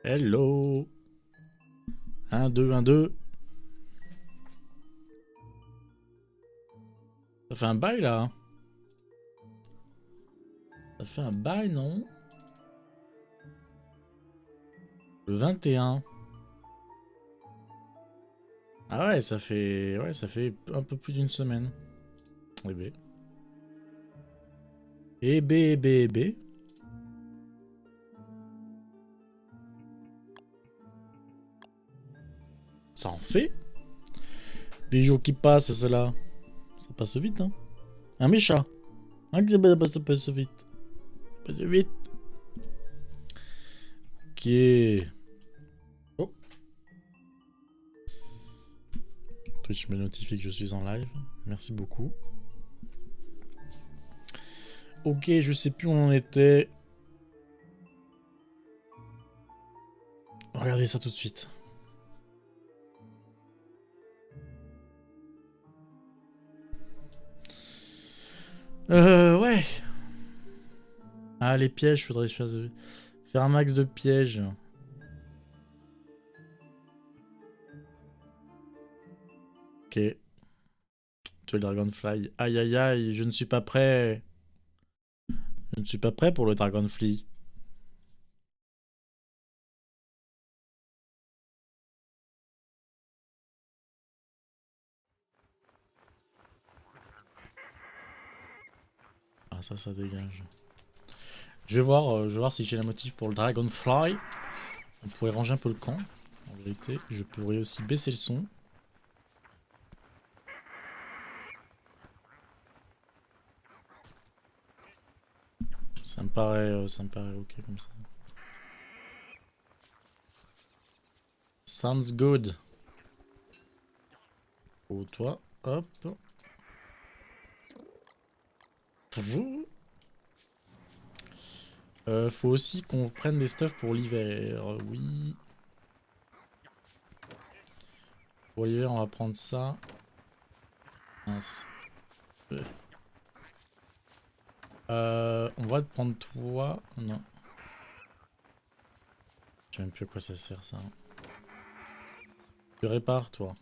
Hello. 1, 2, 1, 2. Ça fait un bail là. Ça fait un bail, non? Le 21. Ah ouais, ça fait un peu plus d'une semaine. Eh B. Et B, et B, et B. Ça en fait. Des jours qui passent, cela. Ça passe vite, hein. Un méchat. Un qui ça passe vite. Ça passe vite. Ok. Oh. Twitch me notifie que je suis en live. Merci beaucoup. Ok, je sais plus où on en était. Regardez ça tout de suite. Ouais. Ah, les pièges, faudrait faire un max de pièges. Ok. Tuer le Dragonfly. Aïe aïe aïe, je ne suis pas prêt. Je ne suis pas prêt pour le Dragonfly. Ah, ça dégage. Je vais voir si j'ai la motive pour le Dragonfly. On pourrait ranger un peu le camp. En vérité, je pourrais aussi baisser le son. Ça me paraît ok comme ça. Sounds good. Oh, toi, hop. Faut aussi qu'on prenne des stuffs pour l'hiver. Oui. Pour l'hiver, on va prendre ça. Mince. On va te prendre toi. Non. Je sais même plus à quoi ça sert ça. Tu répares toi.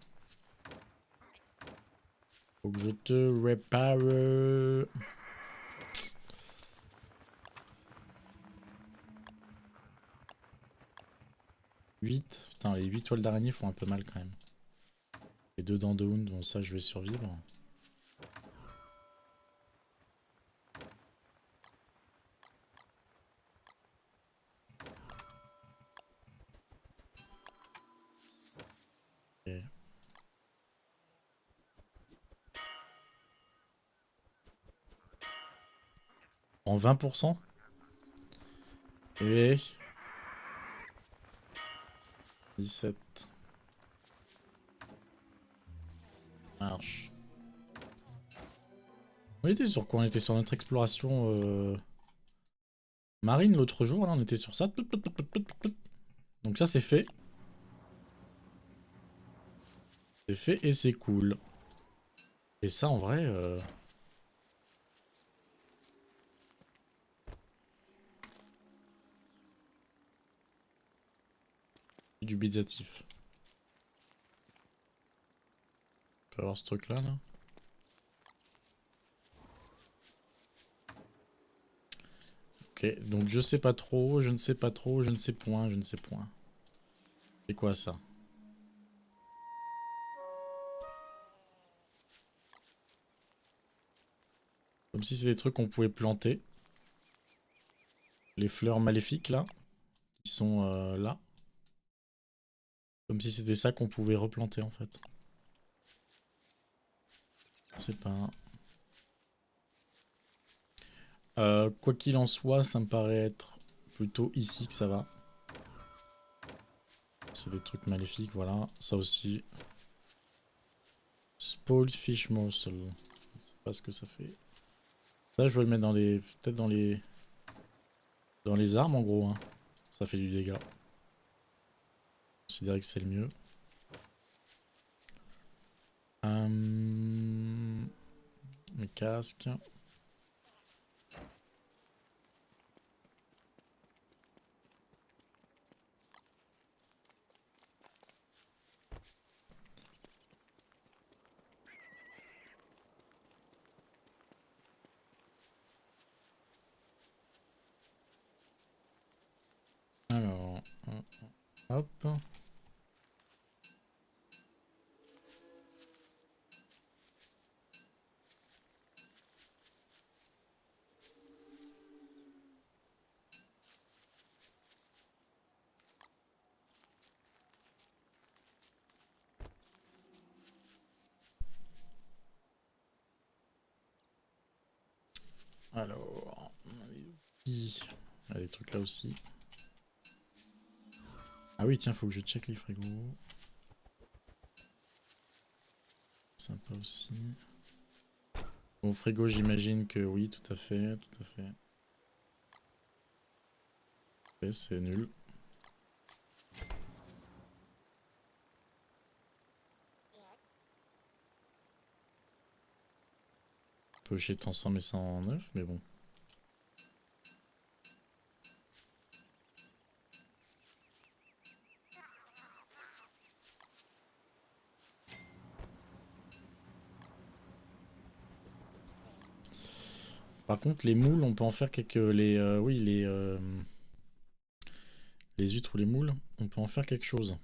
Faut que je te répare. 8. Putain, les 8 toiles d'araignée font un peu mal quand même. Les 2 dents de Hound, bon ça je vais survivre. Okay. En 20%. Et 17. Marche. On était sur quoi? On était sur notre exploration marine l'autre jour, là on était sur ça. Donc ça c'est fait. C'est fait et c'est cool. Et ça en vrai... dubitatif. On peut avoir ce truc là. Ok, donc je sais pas trop, je ne sais pas trop, je ne sais point, je ne sais point. C'est quoi ça? Comme si c'est des trucs qu'on pouvait planter. Les fleurs maléfiques là, qui sont là. Comme si c'était ça qu'on pouvait replanter en fait. C'est pas... quoi qu'il en soit, ça me paraît être plutôt ici que ça va. C'est des trucs maléfiques, voilà. Ça aussi. Spoiled Fish Morsel. Je ne sais pas ce que ça fait. Ça, je vais le mettre dans les... peut-être dans les... dans les armes en gros. Hein. Ça fait du dégât. Je considère que c'est le mieux. Les casques. Hop. Alors, il y a des trucs là aussi. Ah oui, tiens, faut que je check les frigos. Sympa aussi. Bon, frigo, j'imagine que oui, tout à fait, tout à fait. Ok, c'est nul. Pocher tant 100 mais 109, mais bon. Par contre, les moules, on peut en faire quelques... oui, les huîtres ou les moules, on peut en faire quelque chose.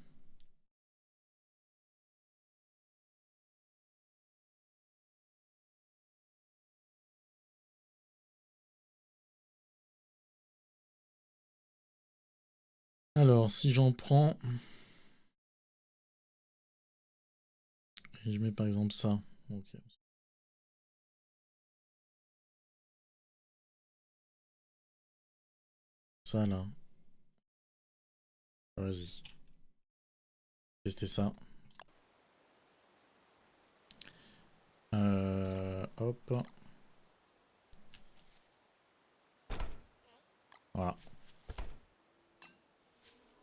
Alors, si j'en prends... Et je mets par exemple ça. Ok. Ça là. Vas-y. Tester ça. Hop. Voilà.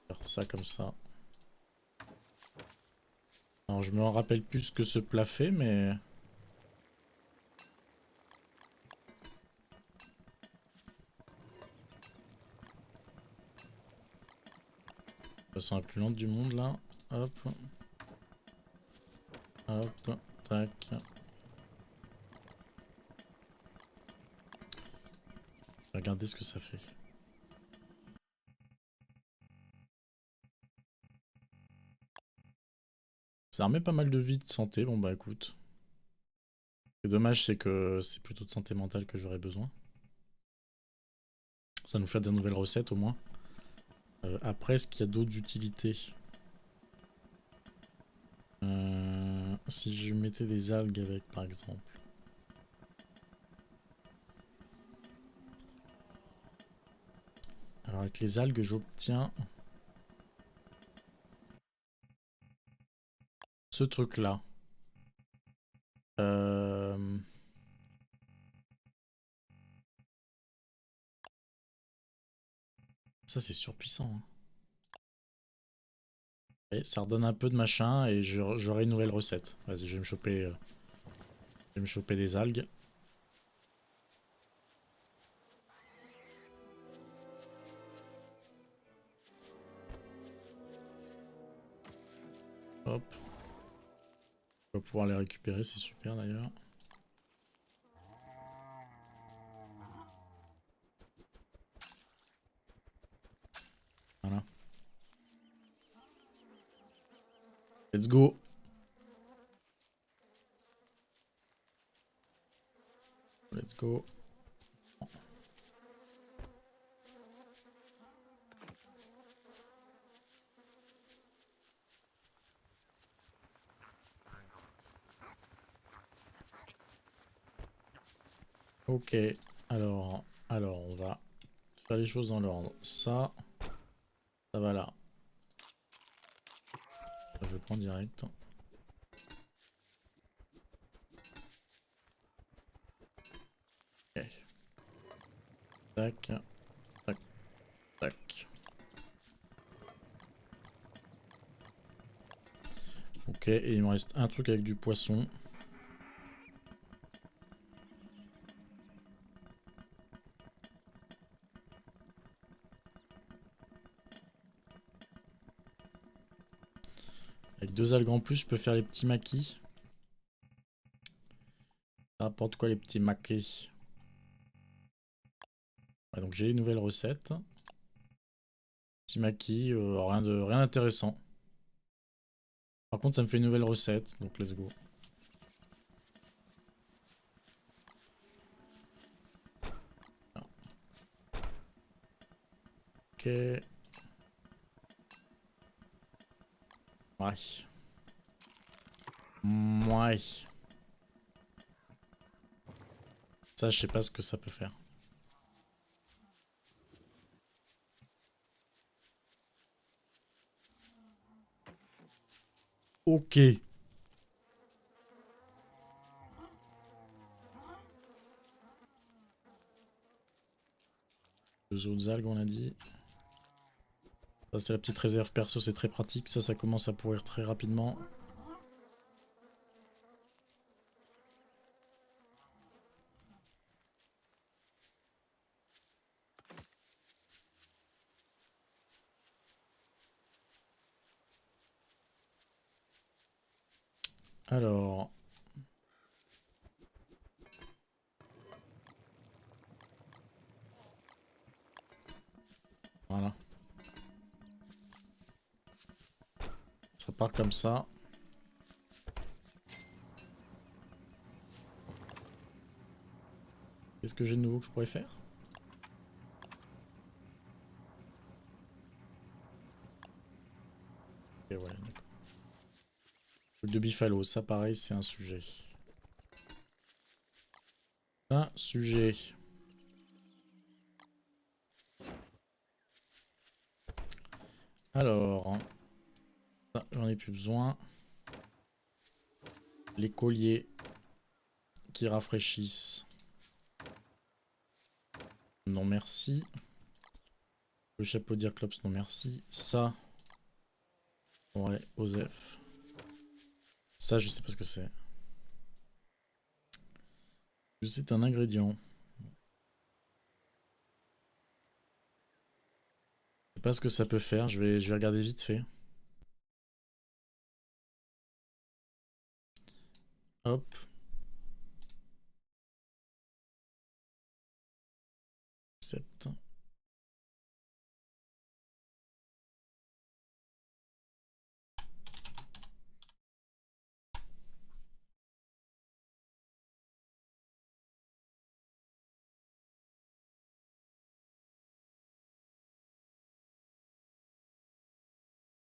Faire ça comme ça. Alors je me rappelle plus ce que ce plat fait, mais... De façon la plus lente du monde là. Hop. Hop. Tac. Regardez ce que ça fait. Ça remet pas mal de vie de santé. Bon bah écoute. C'est dommage, c'est que c'est plutôt de santé mentale que j'aurais besoin. Ça nous fait de nouvelles recettes au moins. Après, est-ce qu'il y a d'autres utilités? Si je mettais des algues avec par exemple. Alors avec les algues, j'obtiens ce truc-là. Ça c'est surpuissant, hein. Et ça redonne un peu de machin et j'aurai une nouvelle recette. Vas-y, je vais me choper des algues. Hop. On va pouvoir les récupérer, c'est super d'ailleurs. Voilà. Let's go. Let's go. Ok, alors on va faire les choses dans l'ordre. Ça va là. Je prends direct. Ok. Tac, tac, tac. Ok, et il me reste un truc avec du poisson. Avec 2 algues en plus, je peux faire les petits maquis. Ça apporte quoi les petits maquis? Ouais, donc j'ai une nouvelle recette. Petit maquis, rien d'intéressant. Par contre, ça me fait une nouvelle recette, donc let's go. Ok. Ouais. Ouais. Ça, je sais pas ce que ça peut faire. Ok. Deux autres algues, on a dit. Ça, c'est la petite réserve perso, c'est très pratique. Ça commence à pourrir très rapidement. Alors... Voilà. Ça part comme ça. Qu'est-ce que j'ai de nouveau que je pourrais faire? Ok, ouais, d'accord. Le de Buffalo, ça pareil, c'est un sujet. Un sujet. Alors... J'en ai plus besoin. Les colliers qui rafraîchissent. Non merci. Le chapeau d'Irclops, non merci. Ça. Ouais, Osef. Ça, je sais pas ce que c'est. C'est un ingrédient. Je sais pas ce que ça peut faire. Je vais regarder vite fait. Hop. Accepte.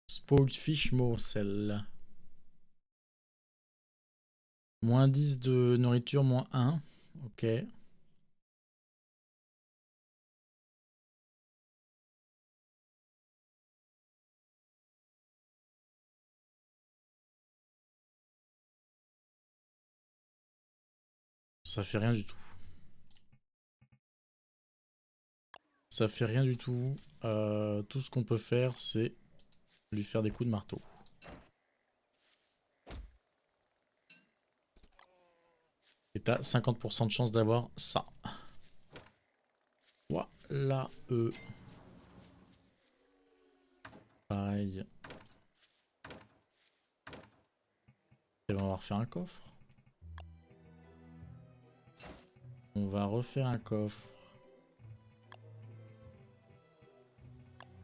Spoiled fish morsel. Moins 10 de nourriture, moins 1. Ok. Ça fait rien du tout. Ça fait rien du tout. Tout ce qu'on peut faire, c'est lui faire des coups de marteau. Et t'as 50% de chance d'avoir ça. Voilà, pareil. Et on va refaire un coffre. On va refaire un coffre.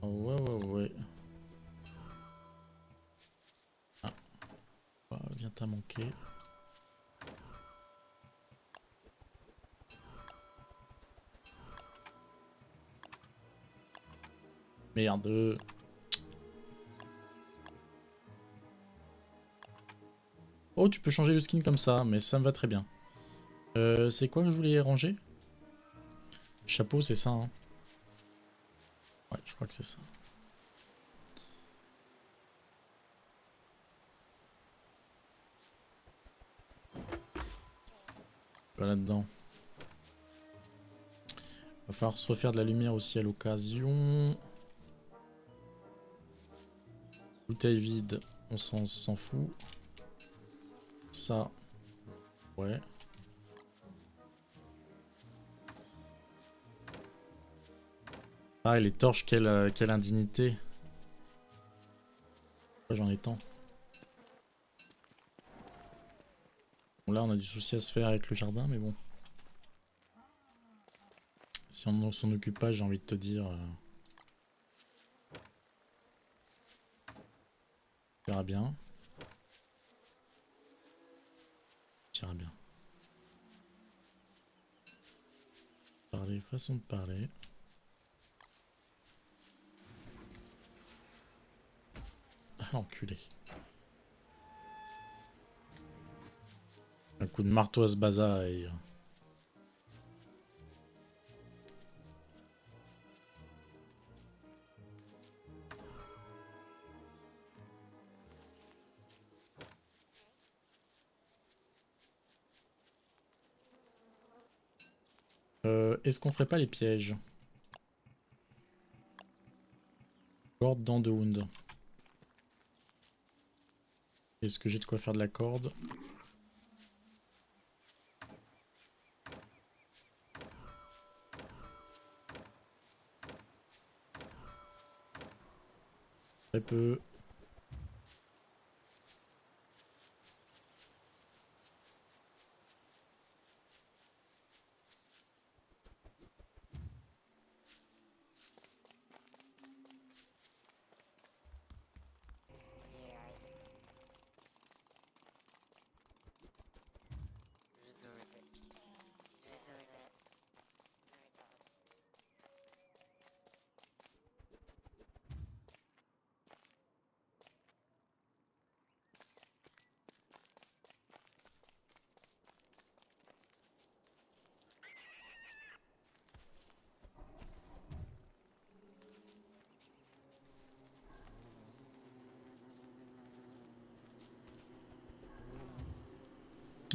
Oh, ouais. Ah, vient à manquer. Merde. Oh, tu peux changer le skin comme ça, mais ça me va très bien. C'est quoi que je voulais ranger? Chapeau, c'est ça, hein? Ouais, je crois que c'est ça. Voilà dedans. Va falloir se refaire de la lumière aussi à l'occasion. Bouteille vide, on s'en fout. Ça, ouais. Ah, et les torches, quelle indignité. J'en ai tant. Bon, là, on a du souci à se faire avec le jardin, mais bon. Si on s'en occupe pas, j'ai envie de te dire... Ça ira bien. Ça ira bien. Parler, façon de parler. Ah, l'enculé. Un coup de marteau à ce basaille. Est-ce qu'on ferait pas les pièges? Corde dans de wound. Est-ce que j'ai de quoi faire de la corde? Très peu.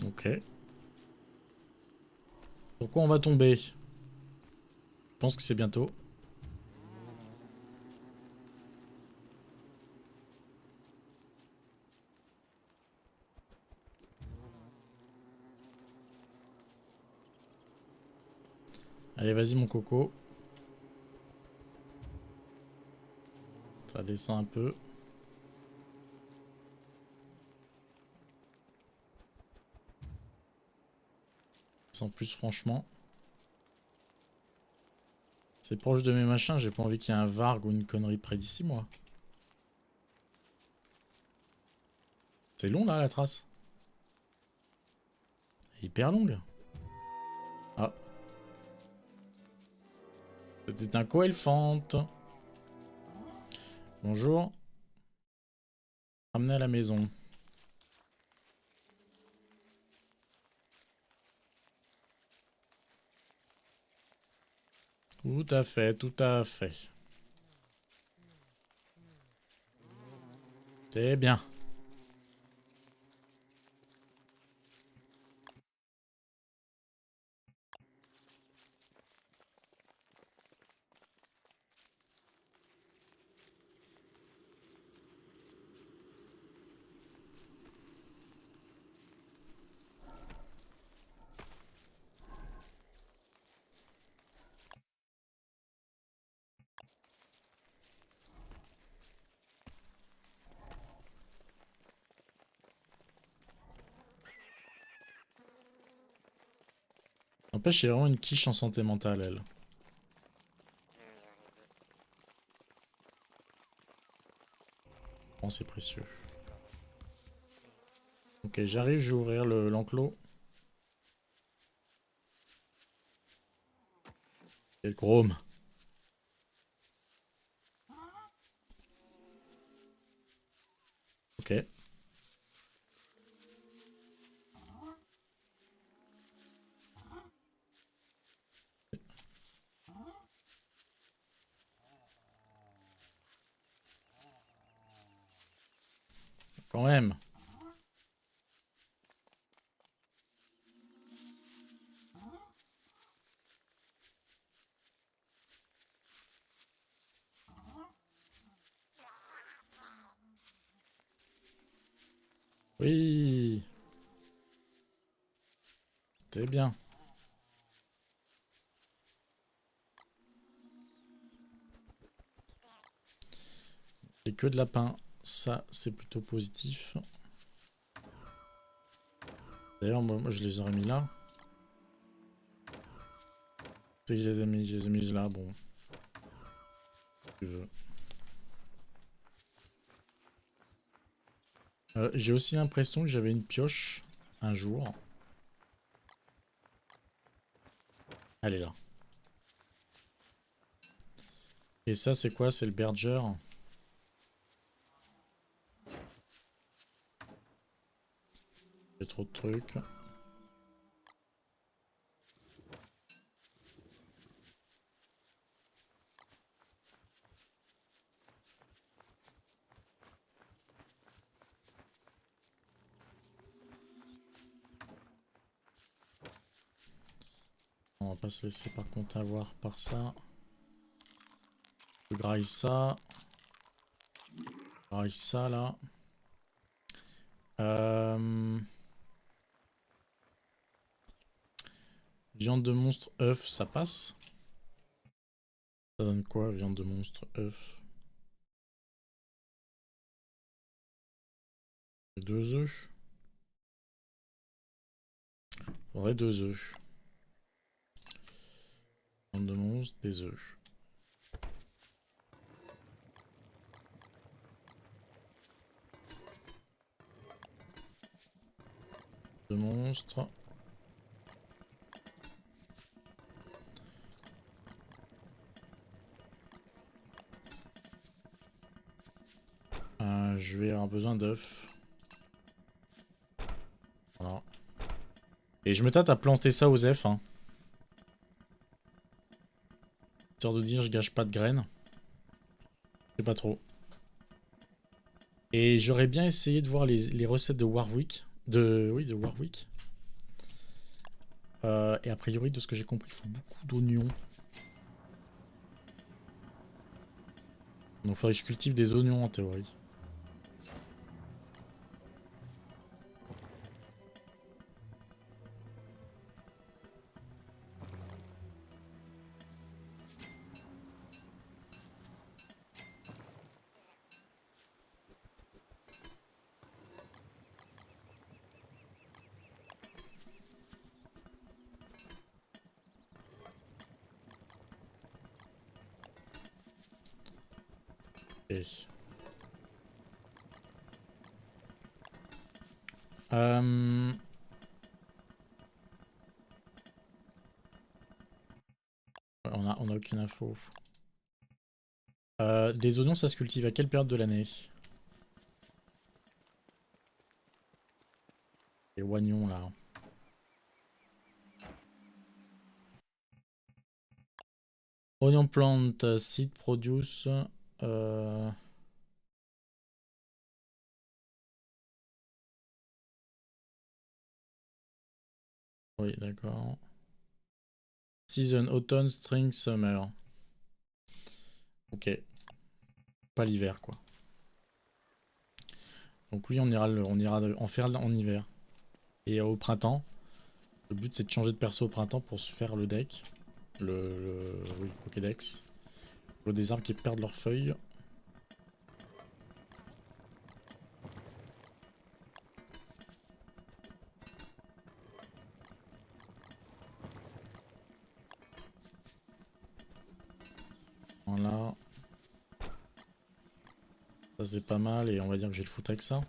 Ok. Pourquoi on va tomber? Je pense que c'est bientôt. Allez, vas-y mon coco. Ça descend un peu. Sans plus franchement. C'est proche de mes machins, j'ai pas envie qu'il y ait un varg ou une connerie près d'ici moi. C'est long là la trace. Hyper longue. Ah. C'était un coelphante. Bonjour. Ramenez à la maison. Tout à fait, tout à fait. C'est bien. N'empêche, c'est vraiment une quiche en santé mentale, elle. Bon, c'est précieux. Ok, j'arrive, je vais ouvrir l'enclos. Et le chrome. Ok. Quand même. Oui. C'est bien. Et que de lapin. Ça, c'est plutôt positif. D'ailleurs, moi, je les aurais mis là. C'est que je les ai mis là, bon. Si tu veux. J'ai aussi l'impression que j'avais une pioche un jour. Elle est là. Et ça, c'est quoi? C'est le Berger. Il y a trop de trucs. On va pas se laisser par contre avoir par ça. Je graille ça. Je graille ça là. Viande de monstre, œuf, ça passe? Ça donne quoi, viande de monstre, œuf? 2 œufs. Faudrait 2 œufs. Viande de monstre, des œufs. De monstre. Je vais avoir besoin d'œufs. Voilà. Et je me tâte à planter ça aux F. Hein. Histoire de dire, je gâche pas de graines. Je sais pas trop. Et j'aurais bien essayé de voir les recettes de Warwick. Oui, de Warwick. Et a priori, de ce que j'ai compris, il faut beaucoup d'oignons. Donc il faudrait que je cultive des oignons en théorie. Ok. Euh... on a aucune info. Des oignons, ça se cultive à quelle période de l'année? Les oignons là. Onion plant, seed produce. Euh... Oui, d'accord. Season, automne, spring, summer. Ok. Pas l'hiver quoi. Donc lui, on ira en faire en hiver. Et au printemps, le but c'est de changer de perso au printemps pour se faire le deck. Oui, Pokédex. Je vois des arbres qui perdent leurs feuilles. Voilà. Ça c'est pas mal et on va dire que j'ai le foot avec ça.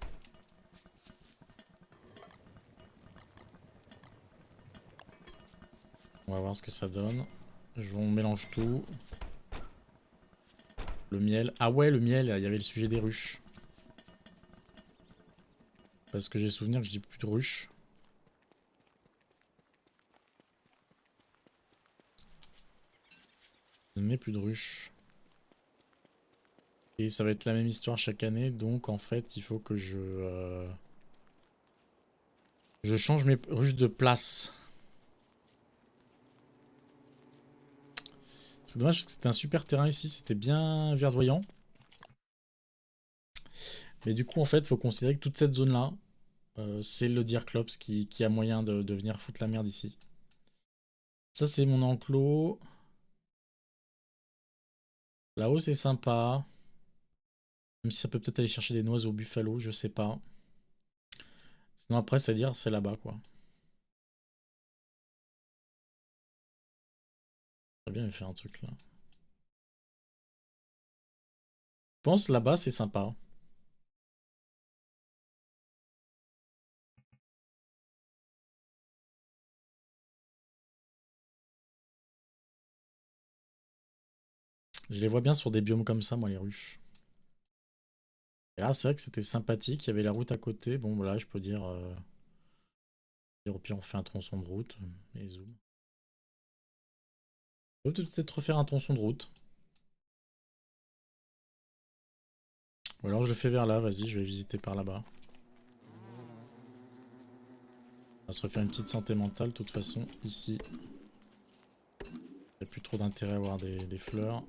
On va voir ce que ça donne. On mélange tout. Le miel. Ah ouais, le miel, il y avait le sujet des ruches. Parce que j'ai souvenir que je dis plus de ruches. Je n'ai plus de ruches. Et ça va être la même histoire chaque année, donc en fait, il faut que je change mes ruches de place. C'est dommage parce que c'était un super terrain ici, c'était bien verdoyant. Mais du coup, en fait, il faut considérer que toute cette zone-là, c'est le Deerclops qui a moyen de venir foutre la merde ici. Ça, c'est mon enclos. Là-haut, c'est sympa. Même si ça peut peut-être aller chercher des noises au buffalo, je sais pas. Sinon, après, c'est dire, c'est là-bas, quoi. J'aurais bien fait un truc là. Je pense là-bas, c'est sympa. Je les vois bien sur des biomes comme ça, moi, les ruches. Et là, c'est vrai que c'était sympathique. Il y avait la route à côté. Bon, voilà, je peux dire... au pire, on fait un tronçon de route. Et zoom. On peut peut-être refaire un tronçon de route. Ou alors je le fais vers là, vas-y, je vais visiter par là-bas. On va se refaire une petite santé mentale, de toute façon, ici. Il n'y a plus trop d'intérêt à avoir des fleurs.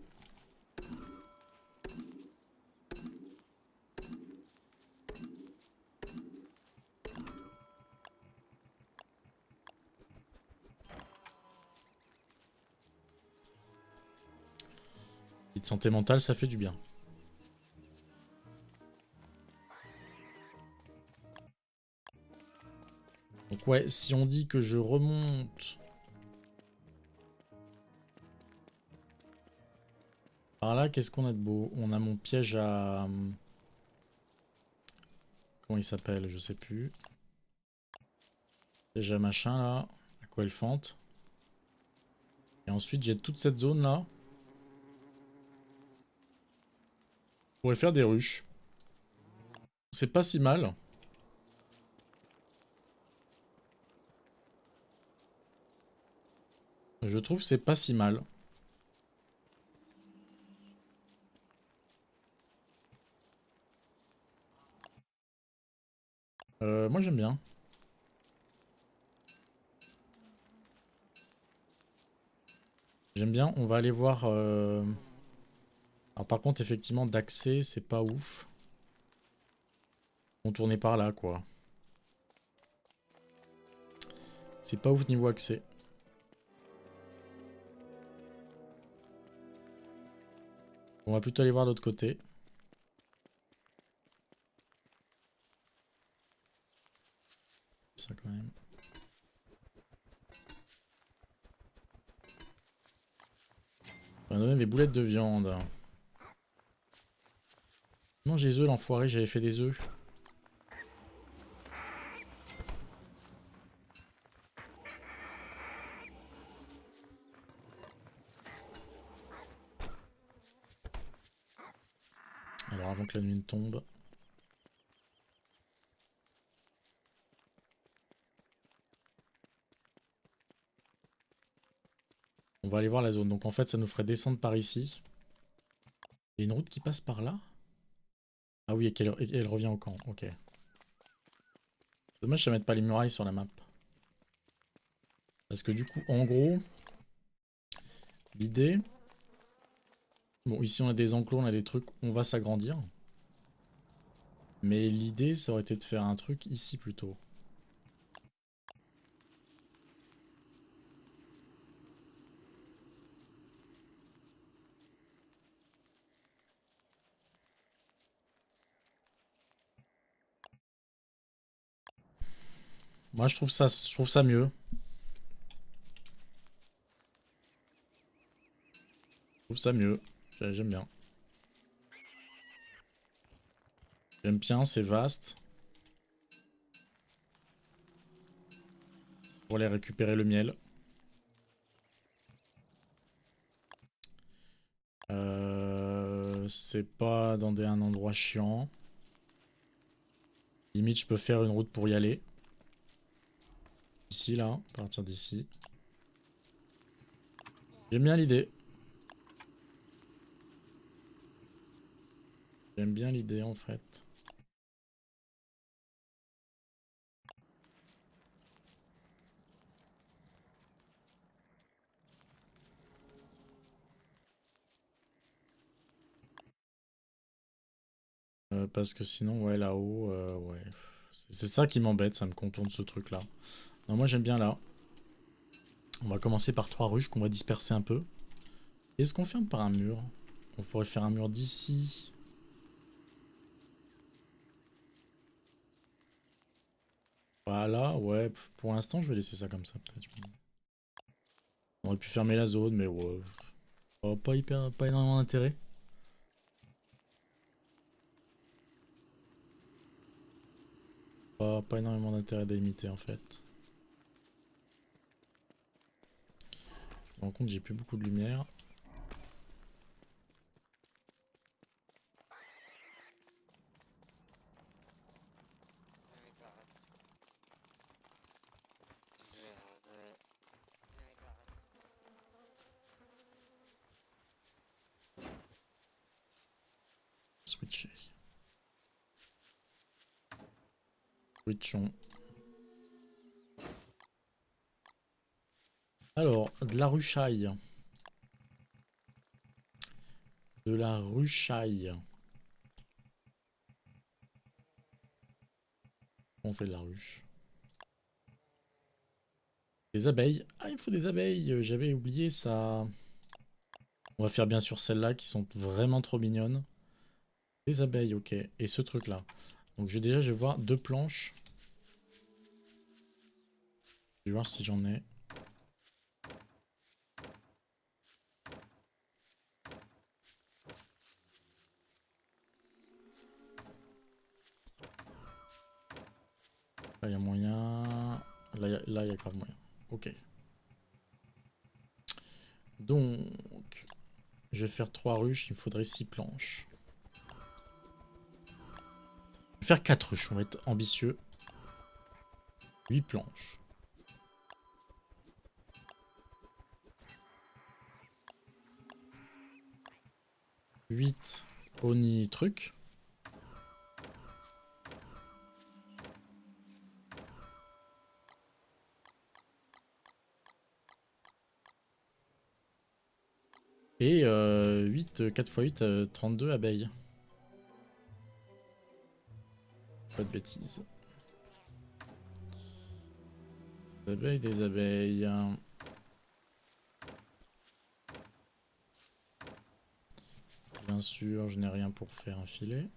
Petite santé mentale, ça fait du bien. Donc ouais, si on dit que je remonte par là, qu'est-ce qu'on a de beau? On a mon piège à... Comment il s'appelle? Je sais plus. Piège à machin là, à Coelfante. Et ensuite j'ai toute cette zone là. On pourrait faire des ruches. C'est pas si mal. Je trouve que c'est pas si mal. Moi j'aime bien. J'aime bien, on va aller voir... Alors par contre, effectivement, d'accès, c'est pas ouf. On tournait par là, quoi. C'est pas ouf niveau accès. On va plutôt aller voir l'autre côté. Ça quand même. On va donner des boulettes de viande. Non, j'ai les œufs, l'enfoiré, j'avais fait des œufs. Alors avant que la nuit ne tombe. On va aller voir la zone. Donc en fait, ça nous ferait descendre par ici. Il y a une route qui passe par là? Ah oui, et elle revient au camp. Ok. Dommage que ça mette pas les murailles sur la map. Parce que du coup, en gros, l'idée... Bon, ici on a des enclos, on a des trucs, on va s'agrandir. Mais l'idée, ça aurait été de faire un truc ici plutôt. Moi, je trouve ça mieux. Je trouve ça mieux. J'aime bien. J'aime bien, c'est vaste. Pour aller récupérer le miel. C'est pas dans un endroit chiant. Limite, je peux faire une route pour y aller. Ici, là, à partir d'ici. J'aime bien l'idée. J'aime bien l'idée, en fait. Parce que sinon, ouais, là-haut, ouais. C'est ça qui m'embête, ça me contourne ce truc-là. Non, moi, j'aime bien là. On va commencer par 3 ruches qu'on va disperser un peu. Est-ce qu'on ferme par un mur? On pourrait faire un mur d'ici. Voilà, ouais. Pour l'instant, je vais laisser ça comme ça, peut-être. On aurait pu fermer la zone, mais ouais. Pas énormément d'intérêt. Pas énormément d'intérêt à délimiter, en fait. Je me rends compte que j'ai plus beaucoup de lumière. switcher. Switchons. Alors, de la ruchaille. De la ruchaille. On fait de la ruche. Des abeilles. Ah, il me faut des abeilles. J'avais oublié ça. On va faire bien sûr celles-là qui sont vraiment trop mignonnes. Des abeilles, ok. Et ce truc-là. Donc je vais voir 2 planches. Je vais voir si j'en ai. Là, il y a moyen. Là, il y a grave moyen. Ok. Donc, je vais faire 3 ruches. Il me faudrait 6 planches. Je vais faire 4 ruches. On va être ambitieux. 8 planches. 8 Oni truc. Et 8, 4 x 8, 32 abeilles. Pas de bêtises. Des abeilles, des abeilles. Bien sûr, je n'ai rien pour faire un filet.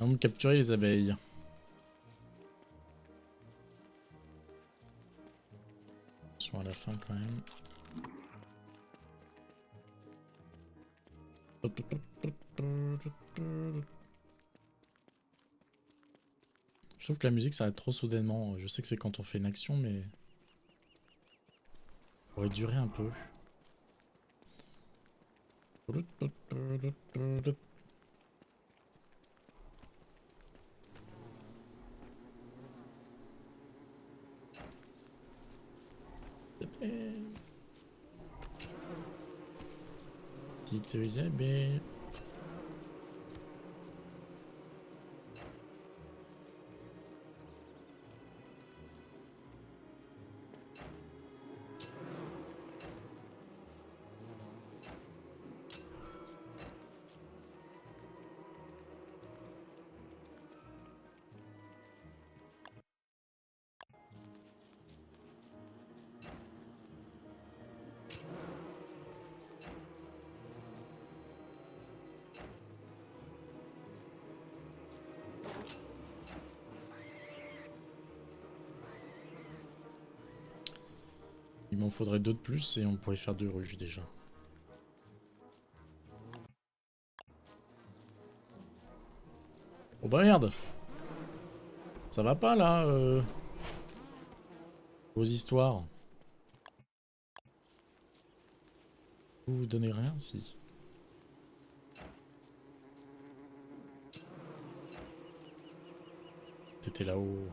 On va capturer les abeilles. Attention à la fin quand même. Je trouve que la musique s'arrête trop soudainement. Je sais que c'est quand on fait une action, mais... ça pourrait durer un peu. Petite abeille. Il m'en faudrait 2 de plus et on pourrait faire 2 ruches déjà. Oh bah merde! Ça va pas là, vos histoires. Vous donnez rien? Si. T'étais là-haut.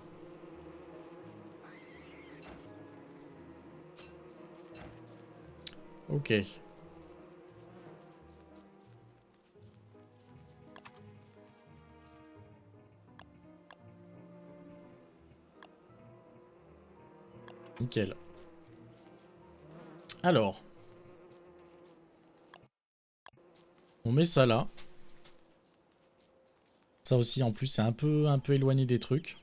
Ok. Nickel. Alors. On met ça là. Ça aussi en plus c'est un peu éloigné des trucs.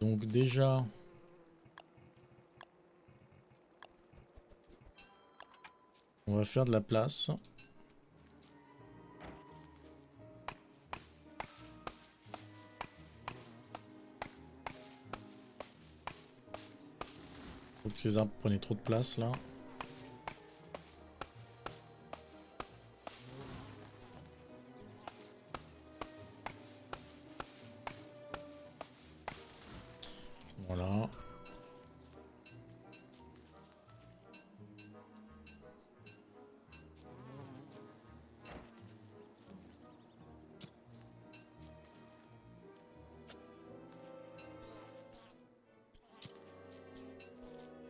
Donc déjà... on va faire de la place. Faut que ces arbres prenaient trop de place là. Voilà.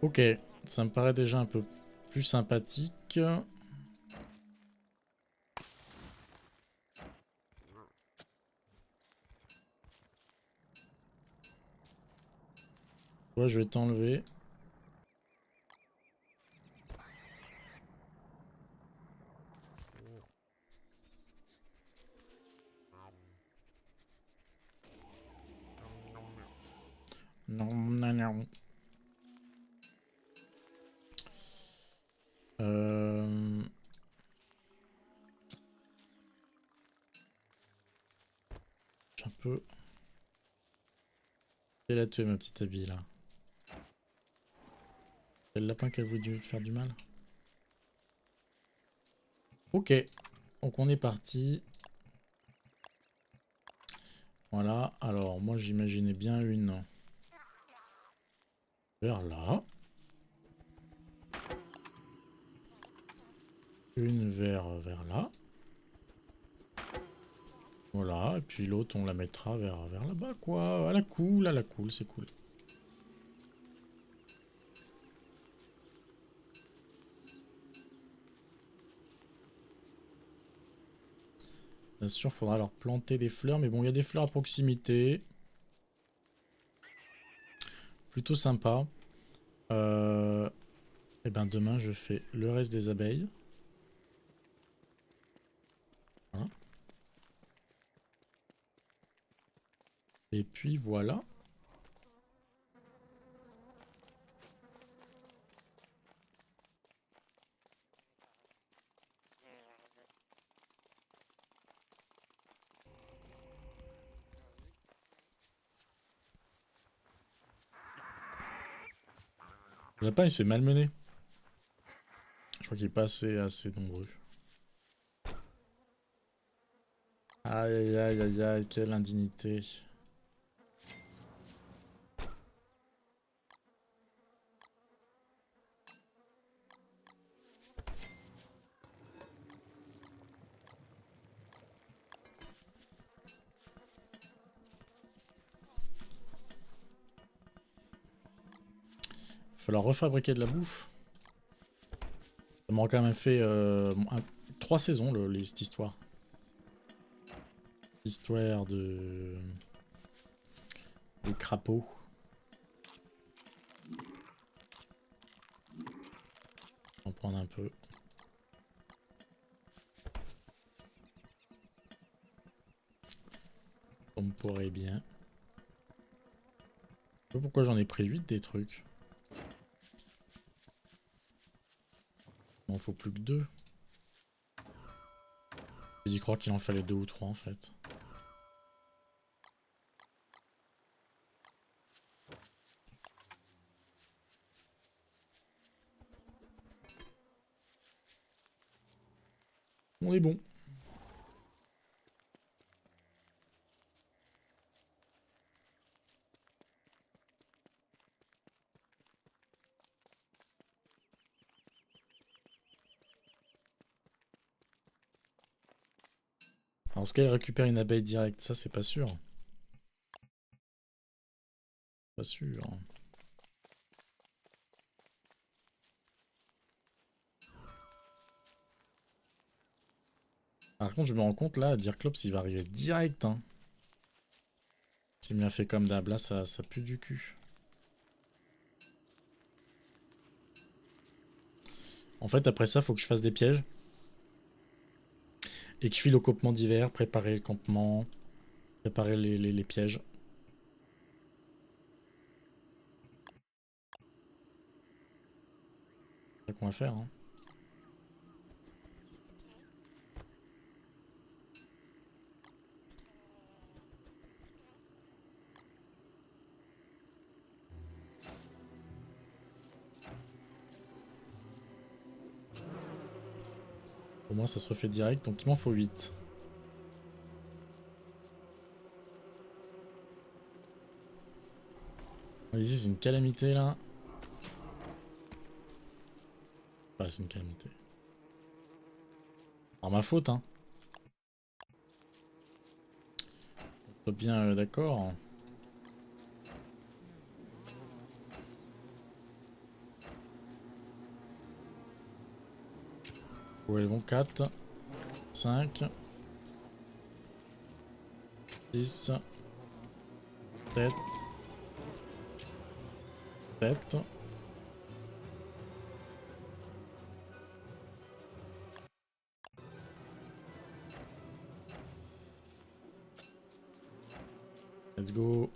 Ok, ça me paraît déjà un peu plus sympathique. Ouais, je vais t'enlever. Non, non, non. Euh... J'ai un peu... Elle a tué ma petite Abby là. C'est le lapin qui a voulu te faire du mal. Ok, donc on est parti. Voilà, alors moi j'imaginais bien une vers là. Une vers là. Voilà, et puis l'autre on la mettra vers là-bas quoi. À la cool, c'est cool. Bien sûr, faudra leur planter des fleurs, mais bon, il y a des fleurs à proximité. Plutôt sympa. Et ben demain je fais le reste des abeilles. Voilà. Et puis voilà. Le lapin il se fait malmener. Je crois qu'il est pas assez nombreux. Aïe aïe aïe aïe aïe, quelle indignité. Il va falloir refabriquer de la bouffe. Ça m'aura quand même fait 3 saisons cette histoire. Histoire de crapauds. On va en prendre un peu. On pourrait bien. Je sais pas pourquoi j'en ai pris 8 des trucs. Il m'en faut plus que 2. J'ai dit croire qu'il en fallait 2 ou 3 en fait. On est bon. Alors, est-ce qu'elle récupère une abeille directe? Ça, c'est pas sûr. Pas sûr. Par contre, je me rends compte là, Dirklops, il va arriver direct. Hein. S'il me l'a fait comme d'hab, là, ça pue du cul. En fait, après ça, faut que je fasse des pièges. Et que je file au campement d'hiver, préparer le campement, préparer les pièges. C'est ça qu'on va faire. Hein. Au moins, ça se refait direct, donc il m'en faut 8. Vas-y, c'est une calamité là. Ouais, c'est une calamité. Par ma faute, hein. On soit bien d'accord. Où elles vont? 4, 5, 6, 7, 7. Let's go.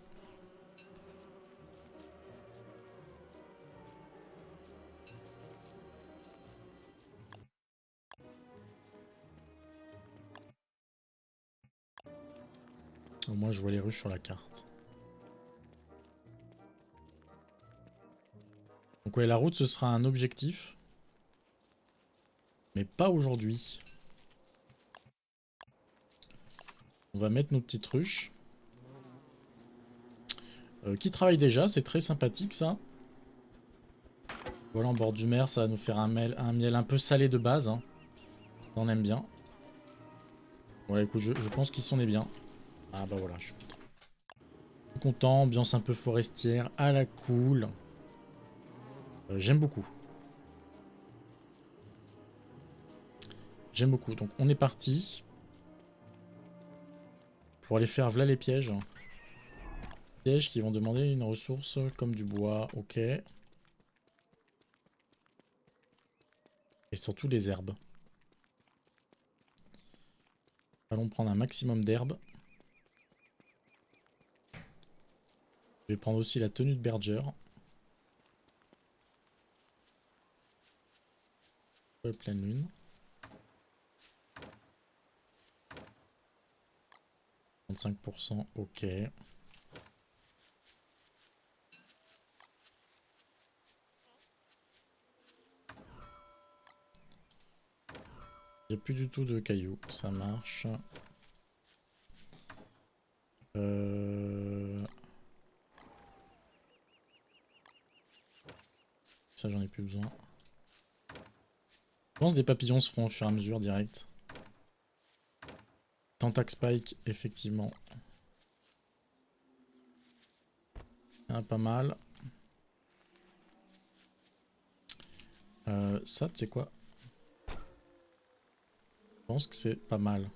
Au moins je vois les rues sur la carte. Donc ouais, la route ce sera un objectif. Mais pas aujourd'hui. On va mettre nos petites ruches. Qui travaille déjà, c'est très sympathique ça. Voilà, en bord du mer, ça va nous faire un miel un peu salé de base. Hein. On aime bien. Voilà, écoute, je pense qu'il s'en est bien. Ah bah voilà, je suis content. Ambiance un peu forestière, à la cool. J'aime beaucoup. J'aime beaucoup. Donc on est parti. Pour aller faire voilà les pièges. Pièges qui vont demander une ressource comme du bois. Ok. Et surtout des herbes. Allons prendre un maximum d'herbes. Je vais prendre aussi la tenue de berger. Pleine lune. 35%, ok. Il n'y a plus du tout de cailloux, ça marche. Ça j'en ai plus besoin. Je pense que des papillons se feront au fur et à mesure direct. Tentac Spike, effectivement. Ah, pas mal. Ça, tu sais quoi? Je pense que c'est pas mal.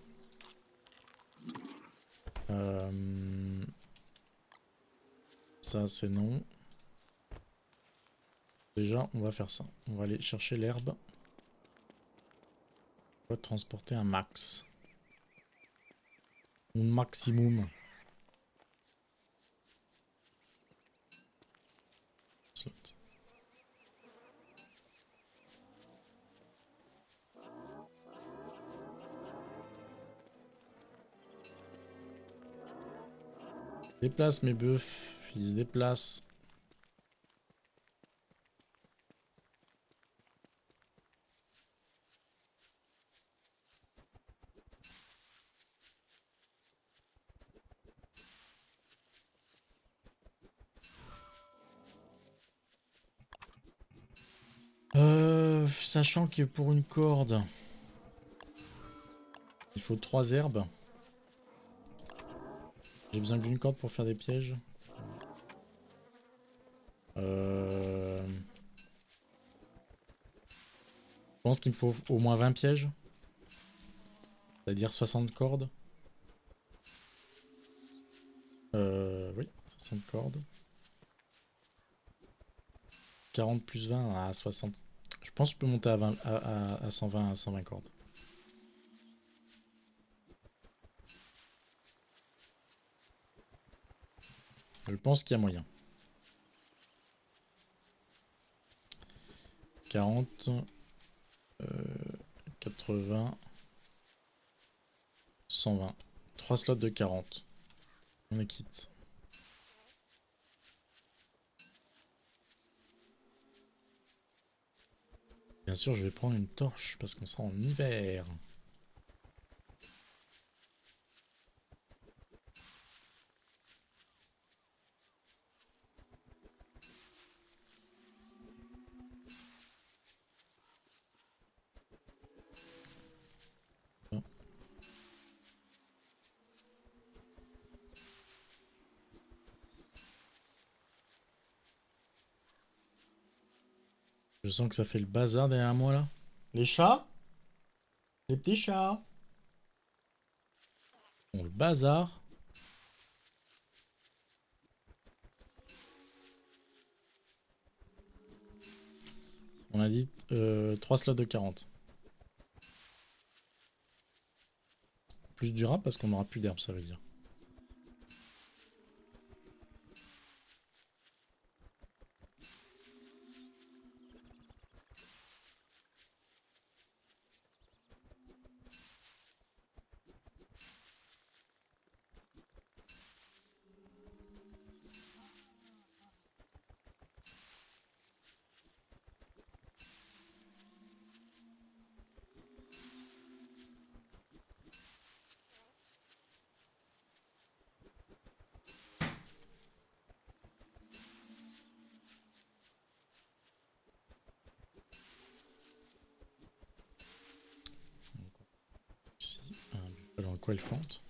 Ça, c'est non. Déjà, on va faire ça. On va aller chercher l'herbe. On va transporter un max. Un maximum. Slot. Déplace mes bœufs. Ils se déplacent. Sachant que pour une corde, il faut 3 herbes. J'ai besoin d'une corde pour faire des pièges. Je pense qu'il me faut au moins 20 pièges. C'est-à-dire 60 cordes. Oui, 60 cordes. 40 plus 20 à 60. Je pense que je peux monter à, 20, à 120 à 120 cordes. Je pense qu'il y a moyen. 40, 80, 120. 3 slots de 40. On est quitte. Bien sûr, je vais prendre une torche parce qu'on sera en hiver. Je sens que ça fait le bazar derrière moi là. Les chats? Les petits chats. Bon, le bazar. On a dit 3 slots de 40. Plus durable parce qu'on n'aura plus d'herbe, ça veut dire. Ici, un buffle dans le coin fente.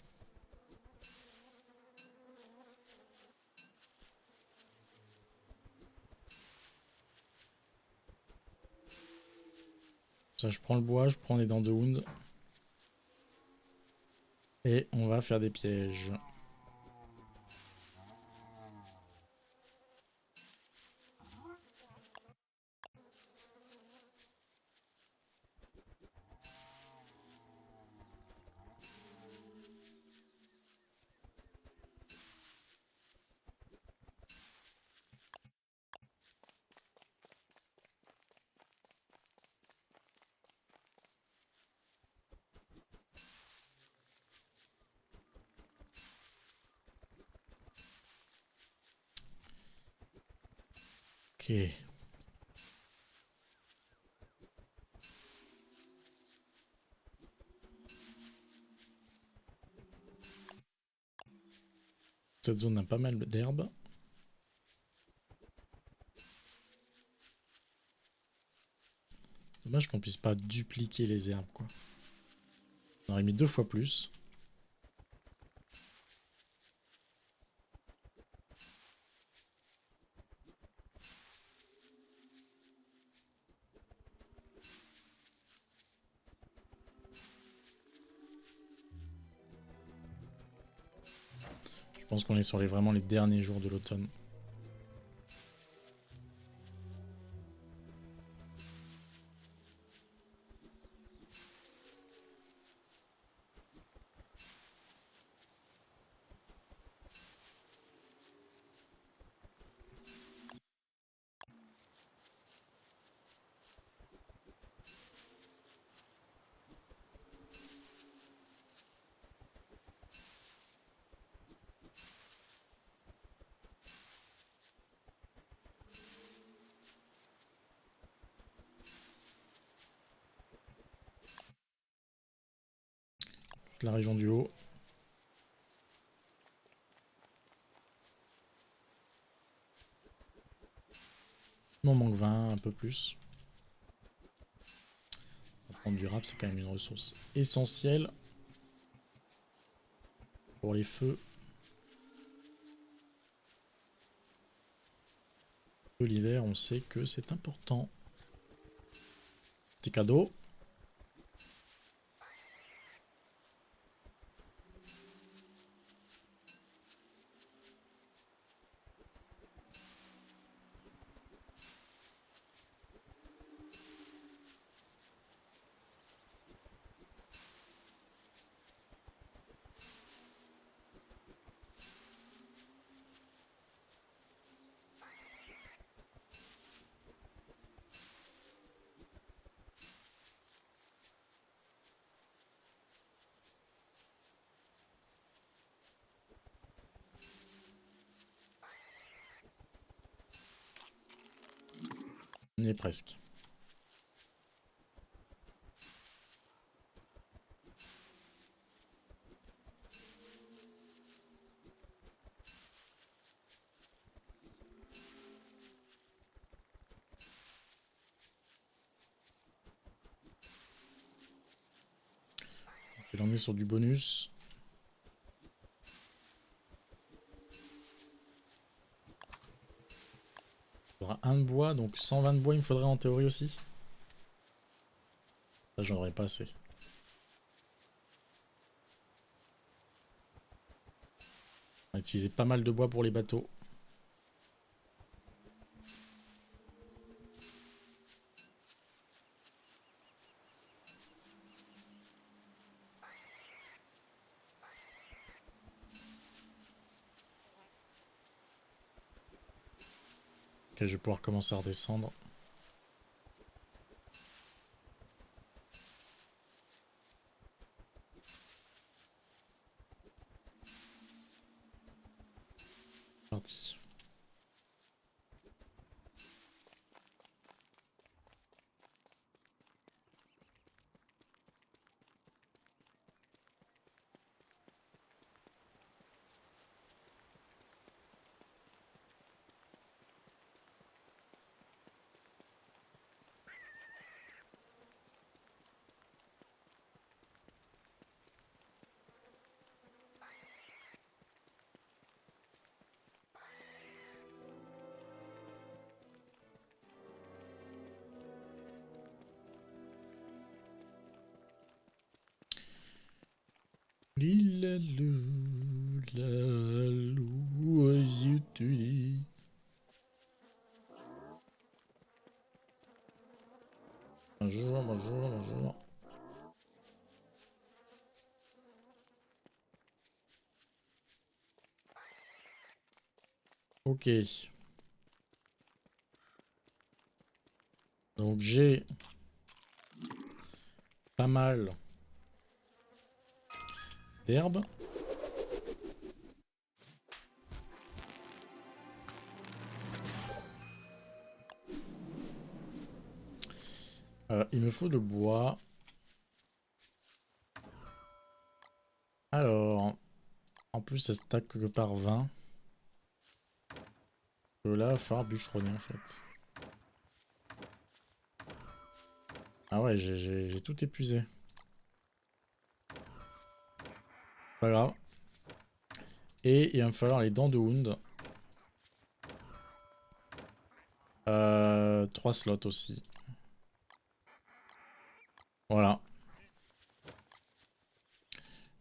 Ça, je prends le bois, je prends les dents de Hound. Et on va faire des pièges. Ok. Cette zone a pas mal d'herbes. Dommage qu'on puisse pas dupliquer les herbes, quoi. On aurait mis 2 fois plus. Je pense qu'on est sur vraiment les derniers jours de l'automne. Toute la région du haut. Il m'en manque 20, un peu plus. On va prendre du rap, c'est quand même une ressource essentielle pour les feux. L'hiver, on sait que c'est important. Petit cadeau. On y est presque. Et là, on est sur du bonus. Il faudra un de bois, donc 120 de bois, il me faudrait en théorie aussi. Ça, j'en aurais pas assez. utiliser pas mal de bois pour les bateaux. Ok, je vais pouvoir commencer à redescendre. Parti. Lilalou, lalou, aïe. Bonjour, bonjour, bonjour. Ok. Donc j'ai pas mal d'herbes. Il me faut le bois. Alors, en plus ça stack que par 20. Là, il va falloir bûcheronner en fait. Ah ouais, j'ai tout épuisé. Pas grave. Et il va me falloir les dents de Hound. 3 slots aussi. Voilà.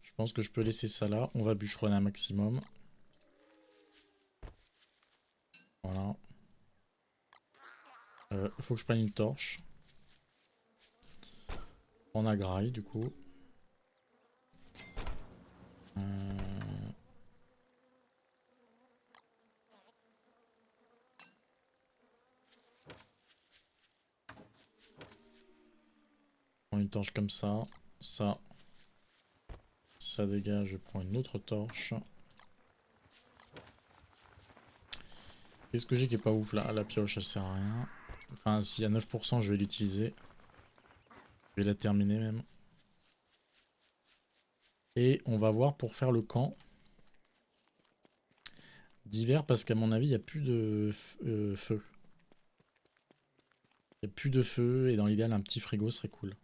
Je pense que je peux laisser ça là. On va bûcheronner un maximum. Voilà. Il faut que je prenne une torche. On a graille du coup. Prends une torche comme ça. Ça dégage. Je prends une autre torche. Qu'est-ce que j'ai qui est pas ouf là? La pioche, elle sert à rien. Enfin, s'il y a 9%, je vais l'utiliser. Je vais la terminer même. Et on va voir pour faire le camp d'hiver parce qu'à mon avis, il n'y a plus de feu. Il n'y a plus de feu et dans l'idéal, un petit frigo serait cool.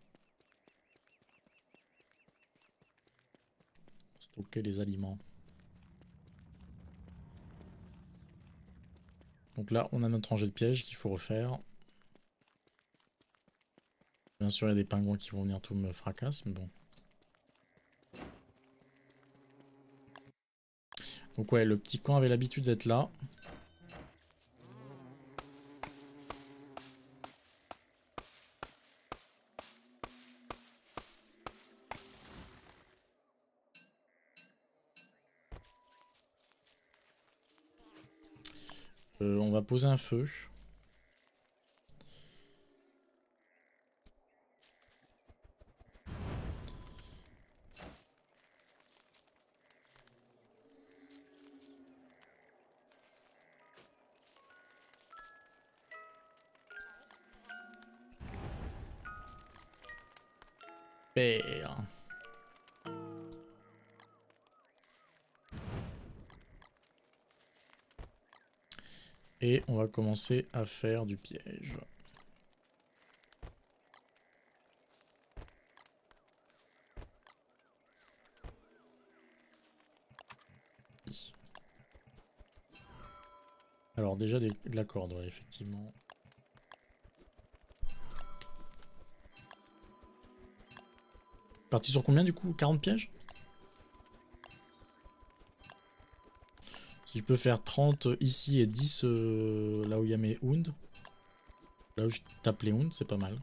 Stocker les aliments. Donc là, on a notre rangée de pièges qu'il faut refaire. Bien sûr, il y a des pingouins qui vont venir tout me fracasser, mais bon. Donc ouais, le petit camp avait l'habitude d'être là. On va poser un feu. Père. Et on va commencer à faire du piège. Alors déjà de la corde, ouais, effectivement. Parti sur combien du coup? 40 pièges? Si je peux faire 30 ici et 10 là où il y a mes hounds. Là où je tape les hounds, c'est pas mal.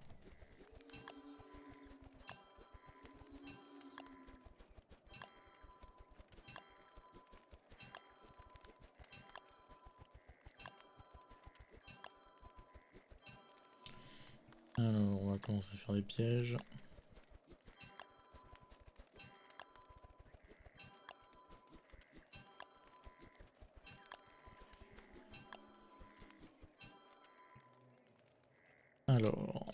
Alors, on va commencer à faire des pièges. Alors,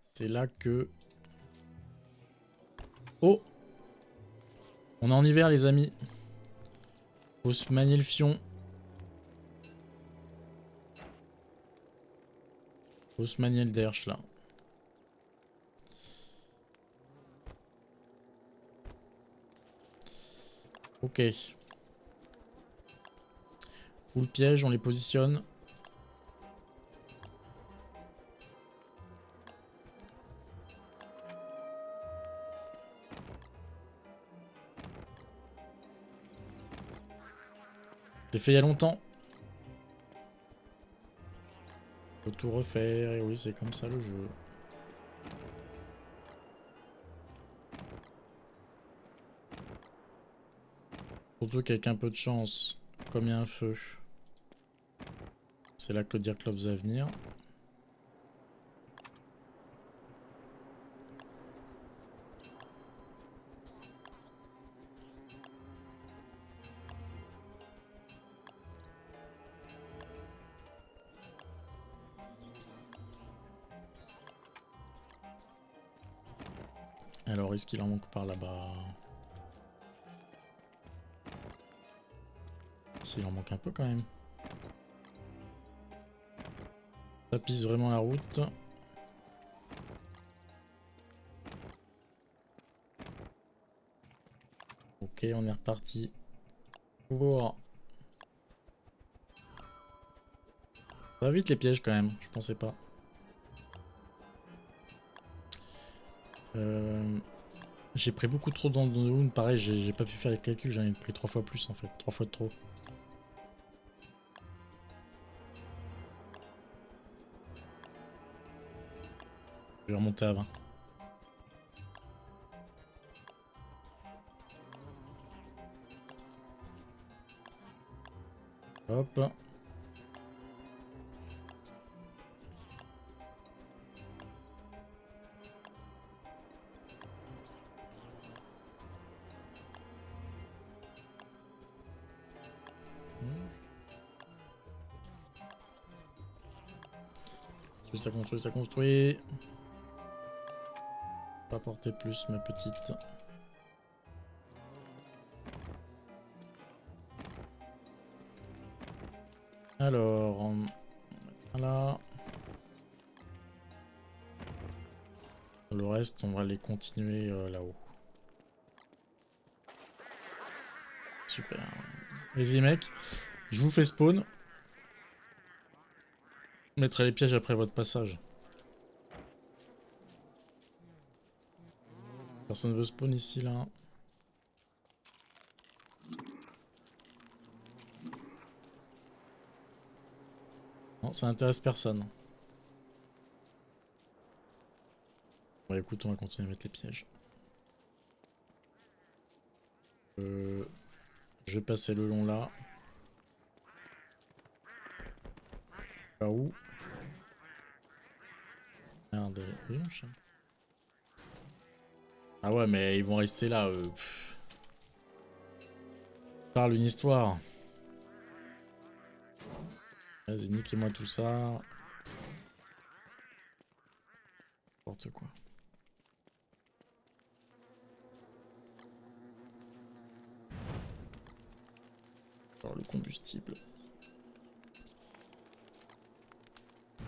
c'est là que... Oh! On est en hiver, les amis. Faut se manier le fion. Faut se manier le derche, là. Ok. Full piège, on les positionne. C'est fait il y a longtemps. Faut tout refaire, et oui, c'est comme ça le jeu. Surtout qu'avec un peu de chance, comme il y a un feu, c'est là que le Deerclops va venir. Alors, est-ce qu'il en manque par là-bas? S'il en manque un peu quand même. Ça pisse vraiment la route. Ok, on est reparti. Wow. Ça va vite les pièges quand même, je pensais pas. J'ai pris beaucoup trop dans le wound, pareil, j'ai pas pu faire les calculs, j'en ai pris 3 fois plus en fait, 3 fois de trop. Je vais remonter à 20. Hop. Ça construit, ça construit. Pas porter plus ma petite. Alors, on va là. Le reste, on va les continuer là-haut. Super. Vas-y mec, je vous fais spawn. Je mettrai les pièges après votre passage. Personne veut spawn ici là. Non, ça intéresse personne. Bon écoute, on va continuer à mettre les pièges. Je vais passer le long là. Là où? Merde, oui mon chien. Ah ouais, mais ils vont rester là. Parle une histoire. Vas-y, niquez-moi tout ça. N'importe quoi. Alors le combustible.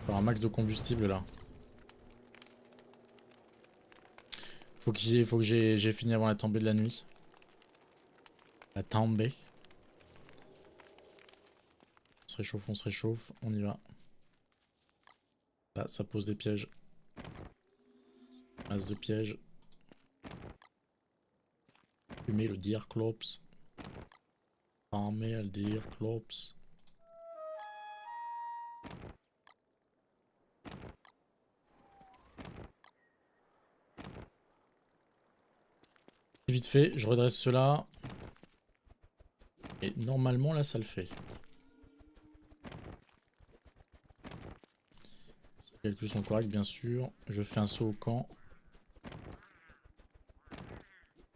Alors un max de combustible là. Faut que j'ai fini avant la tombée de la nuit. La tombée. On se réchauffe, on y va. Là, ça pose des pièges. Masse de pièges. Fumer le Deerclops. Armée, Aldir, Klops. Vite fait, je redresse cela. Et normalement là ça le fait. Si les calculs sont corrects bien sûr. Je fais un saut au camp.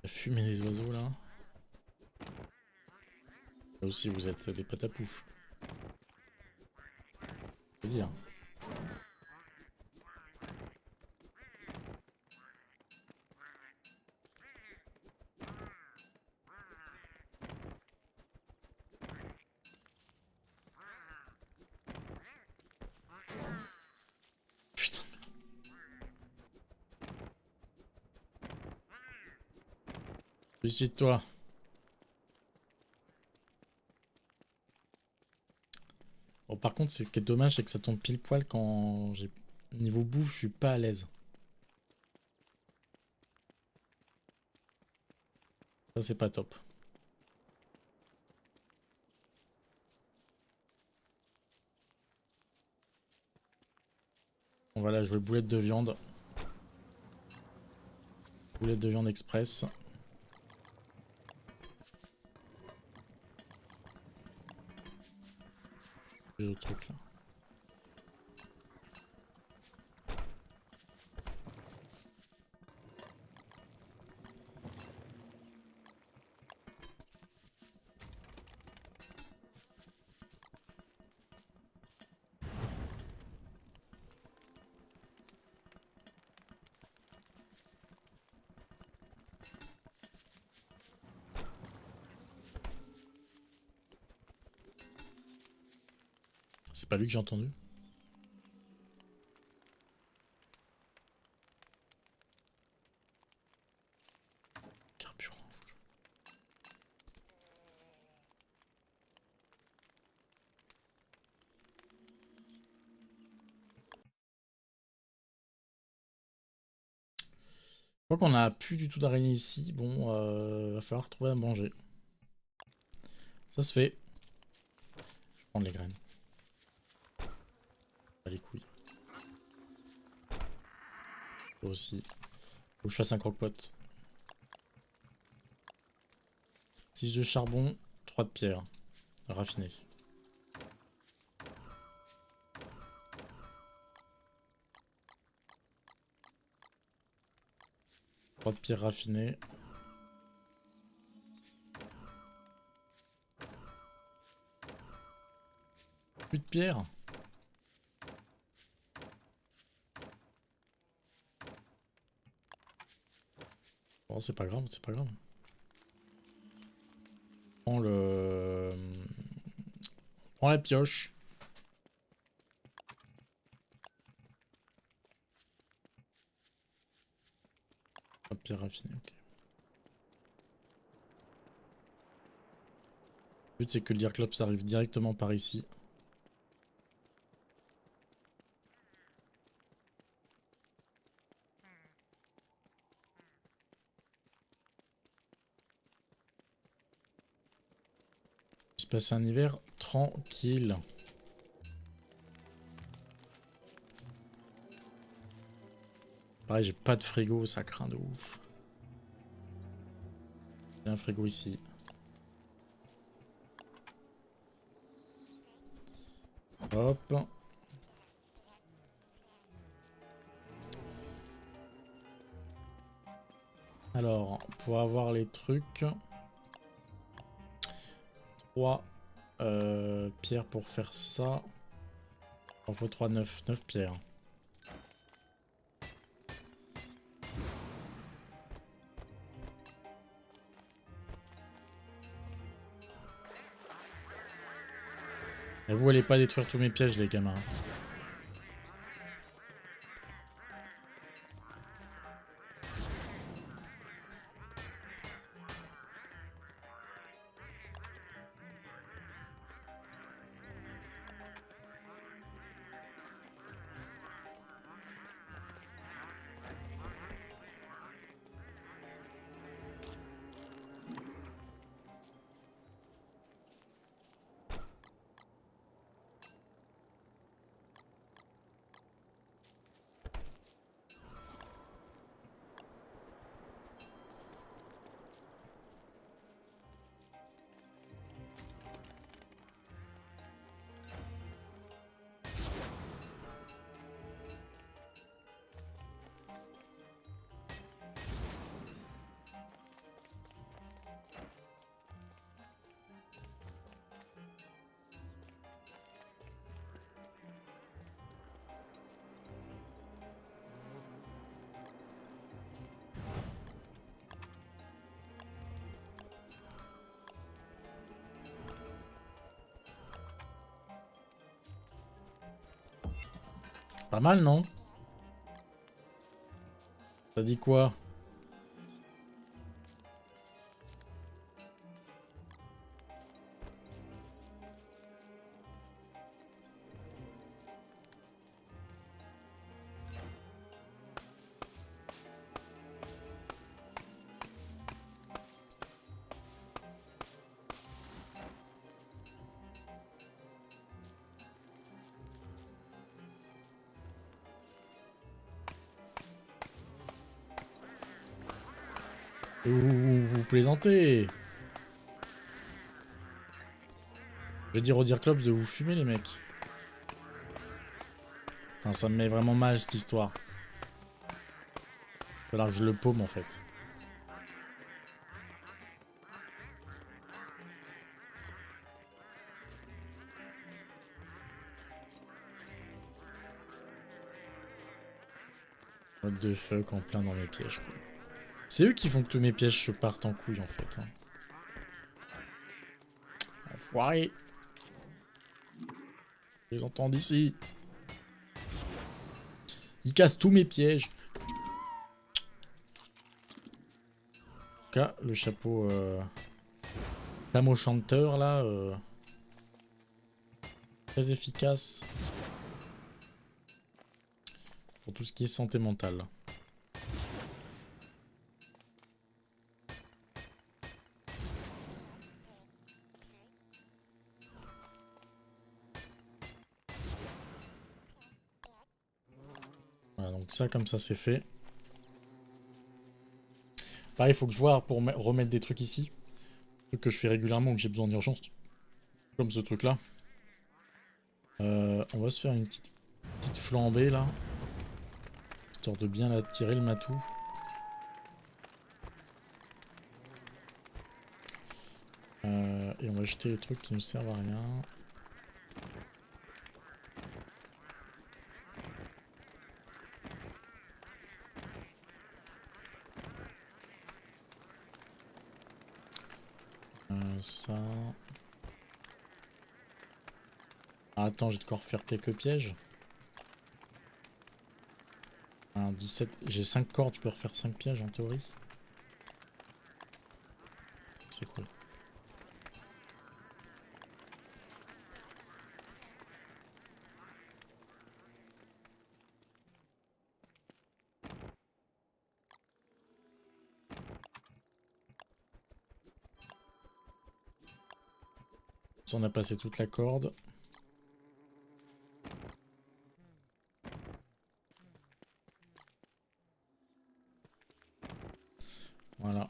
La fumée des oiseaux là. Là aussi vous êtes des patapouf. Je veux dire. Putain. Suicide-toi. Bon, par contre, ce qui est dommage, c'est que ça tombe pile poil quand j'ai. Niveau bouffe, je suis pas à l'aise. Ça, c'est pas top. On va là jouer boulette de viande. Boulette de viande express. J'ai d'autres trucs là. C'est pas lui que j'ai entendu. Carburant. Je crois qu'on a plus du tout d'araignées ici. Bon, va falloir trouver à manger. Ça se fait. Je vais prendre les graines. Pas les couilles. Toi aussi. Faut que je fasse un croque-pot. 6 de charbon, 3 de pierre. Raffiné. 3 de pierre raffiné. Plus de pierre. Bon, c'est pas grave, c'est pas grave. On prend le... On prend la pioche. Pas de pierre raffinée, ok. Le but c'est que le Dirklops arrive directement par ici. Je passe un hiver tranquille. Pareil, j'ai pas de frigo, ça craint de ouf. Il y a un frigo ici. Hop. Alors, pour avoir les trucs... 3 pierres pour faire ça. Il en faut 3, 9 pierres. Et vous allez pas détruire tous mes pièges les gamins. Pas mal, non? T'as dit quoi? Vous plaisantez. Je vais dire au Deer Club de vous fumer, les mecs. Putain, ça me met vraiment mal, cette histoire. Il va falloir que je le paume, en fait. What the fuck, en plein dans mes pièges, quoi. C'est eux qui font que tous mes pièges se partent en couille, en fait. Hein. Enfoiré. Je les entends d'ici. Ils cassent tous mes pièges. En tout cas, le chapeau... Camo chanteur, là... très efficace. Pour tout ce qui est santé mentale. Voilà, donc ça, comme ça, c'est fait. Pareil, il faut que je vois pour remettre des trucs ici. Trucs que je fais régulièrement ou que j'ai besoin d'urgence. Comme ce truc-là. On va se faire une petite flambée, là. Histoire de bien la tirer, le matou. Et on va jeter les trucs qui ne servent à rien. Ça... Ah, attends, je vais devoir faire quelques pièges. 17... J'ai 5 cordes, je peux refaire 5 pièges en théorie. C'est cool. On a passé toute la corde. Voilà.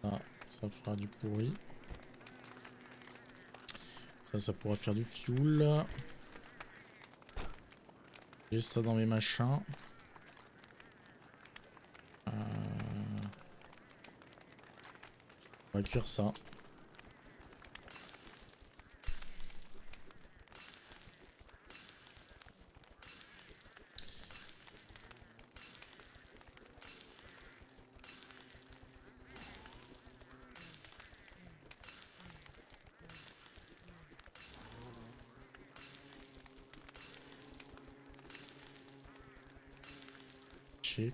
Ah, ça fera du pourri. Ça pourra faire du fuel. J'ai ça dans mes machins. On va cuire ça.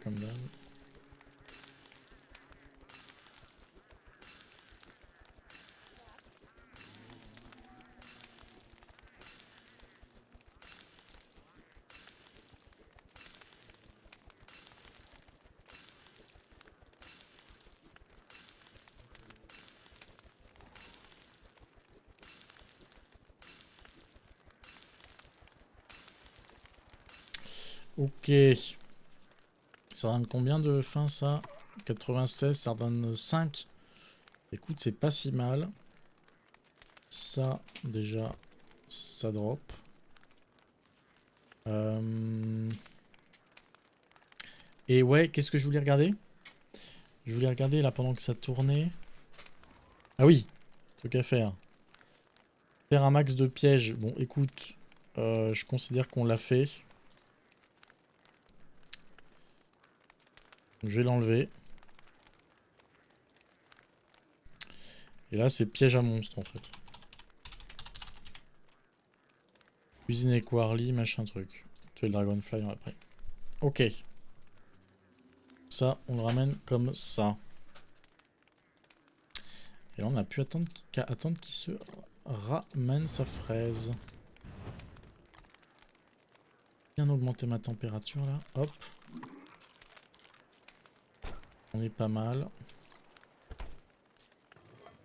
Comme d'hab. Ok. Ça donne combien de fin ça? 96, ça donne 5. Écoute, c'est pas si mal. Ça, déjà, ça drop. Et ouais, qu'est-ce que je voulais regarder? Je voulais regarder là pendant que ça tournait. Ah oui, truc à faire. Faire un max de pièges. Bon, écoute, je considère qu'on l'a fait. Je vais l'enlever. Et là, c'est piège à monstre en fait. Cuisiner Quarly, machin truc. Tuer le Dragonfly après. Ok. Ça, on le ramène comme ça. Et là, on n'a plus qu'à attendre qu'il se ramène sa fraise. Bien augmenter ma température là. Hop. On est pas mal.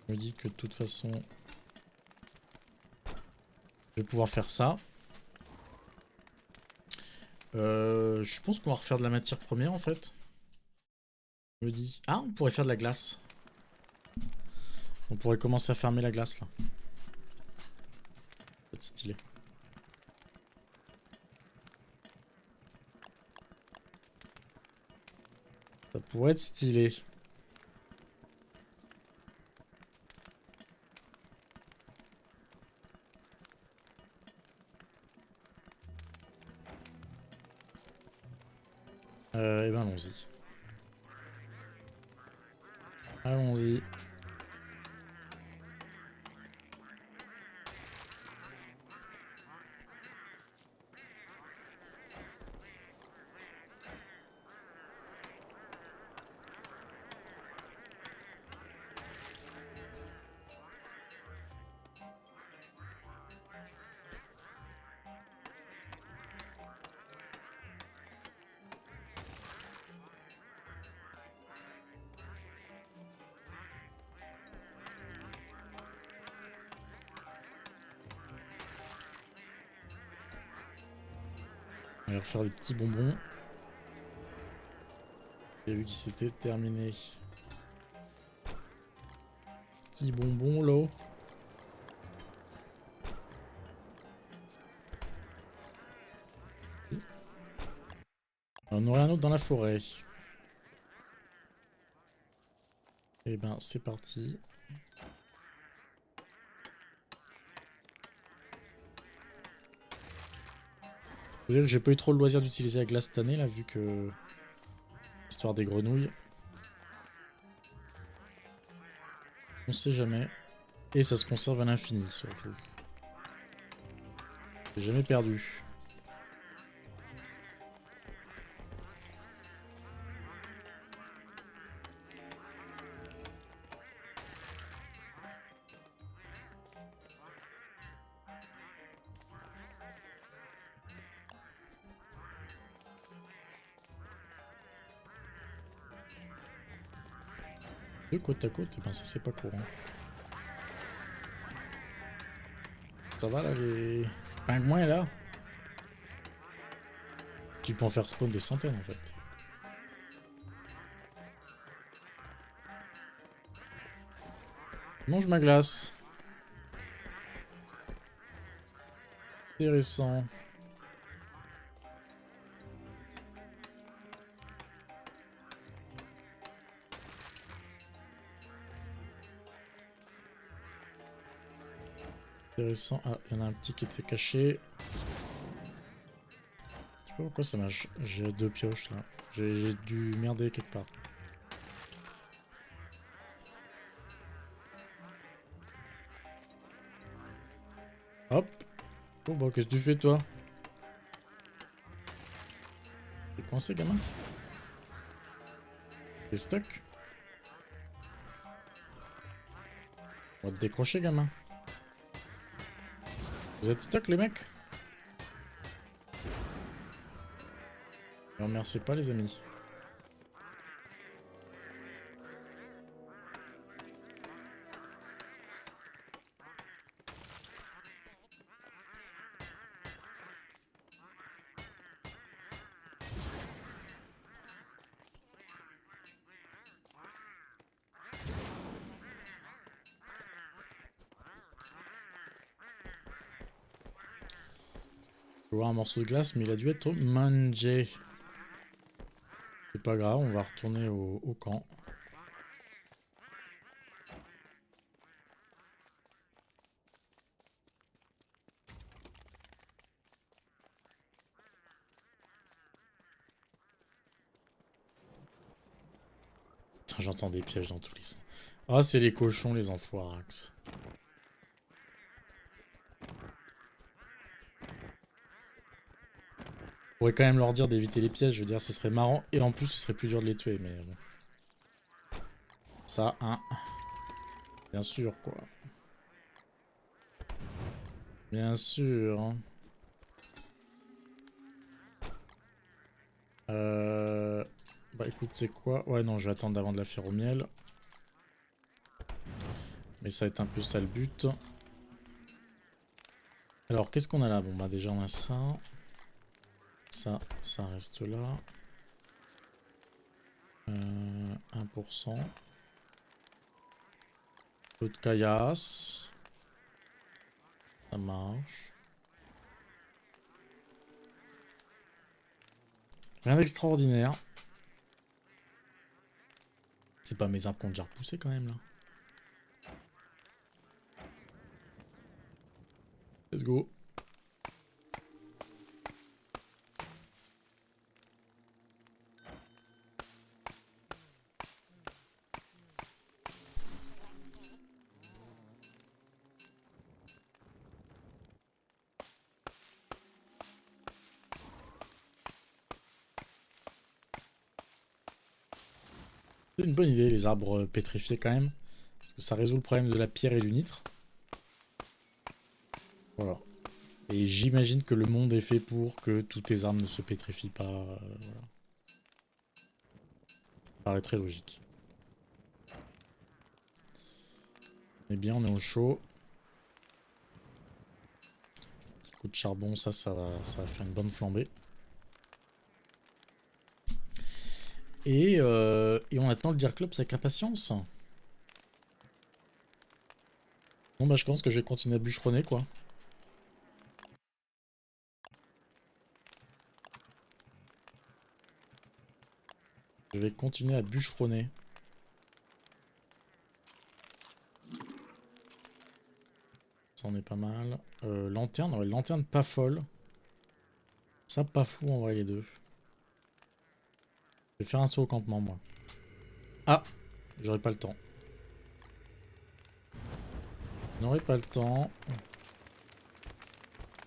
Je me dis que de toute façon, je vais pouvoir faire ça. Je pense qu'on va refaire de la matière première en fait. Je me dis. Ah, on pourrait faire de la glace. On pourrait commencer à fermer la glace là. C'est stylé. Ça pourrait être stylé. Eh ben allons-y. Allons-y. On va refaire des petits bonbons. J'ai vu qu'il s'était terminé. Petit bonbon là. On aurait un autre dans la forêt. Et ben c'est parti. Faut dire que j'ai pas eu trop le loisir d'utiliser la glace cette année là vu que... Histoire des grenouilles. On sait jamais. Et ça se conserve à l'infini surtout. J'ai jamais perdu. Deux côte à côte, et ben ça c'est pas courant. Ça va là les pingouins là? Tu peux en faire spawn des centaines en fait. Mange ma glace. Intéressant. Intéressant. Ah, il y en a un petit qui était caché. Je sais pas pourquoi ça marche. J'ai deux pioches là. J'ai dû merder quelque part. Hop. Bon bah qu'est-ce que tu fais toi? T'es coincé gamin? T'es stuck? On va te décrocher gamin. Vous êtes stuck les mecs? Ne remerciez pas les amis. Je vois un morceau de glace mais il a dû être mangé. C'est pas grave, on va retourner au camp. J'entends des pièges dans tous les sens. Ah, c'est les cochons, les enfoirax. pourrait quand même leur dire d'éviter les pièges, je veux dire, ce serait marrant. Et en plus, ce serait plus dur de les tuer, mais bon. Ça, hein. Bien sûr, quoi. Bien sûr. Hein. Bah écoute, c'est quoi? Ouais, non, je vais attendre avant de la faire au miel. Mais ça va être un peu ça le but. Alors, qu'est-ce qu'on a là? Bon, bah déjà, on a ça. Ça reste là. 1%. Peu de caillasse. Ça marche. Rien d'extraordinaire. C'est pas mes arbres qui ont déjà repoussé quand même là. Let's go. C'est une bonne idée les arbres pétrifiés quand même. Parce que ça résout le problème de la pierre et du nitre. Voilà. Et j'imagine que le monde est fait pour que tous tes arbres ne se pétrifient pas. Voilà. Ça paraît très logique. On est bien, on est au chaud. Petit coup de charbon, ça va faire une bonne flambée. Et on attend le Dirklops avec impatience. Bon bah je pense que je vais continuer à bûcheronner quoi. Je vais continuer à bûcheronner. Ça en est pas mal. Lanterne, ouais, lanterne pas folle. Ça pas fou en vrai les deux. Je vais faire un saut au campement moi. Ah, j'aurai pas le temps. J'aurai pas le temps.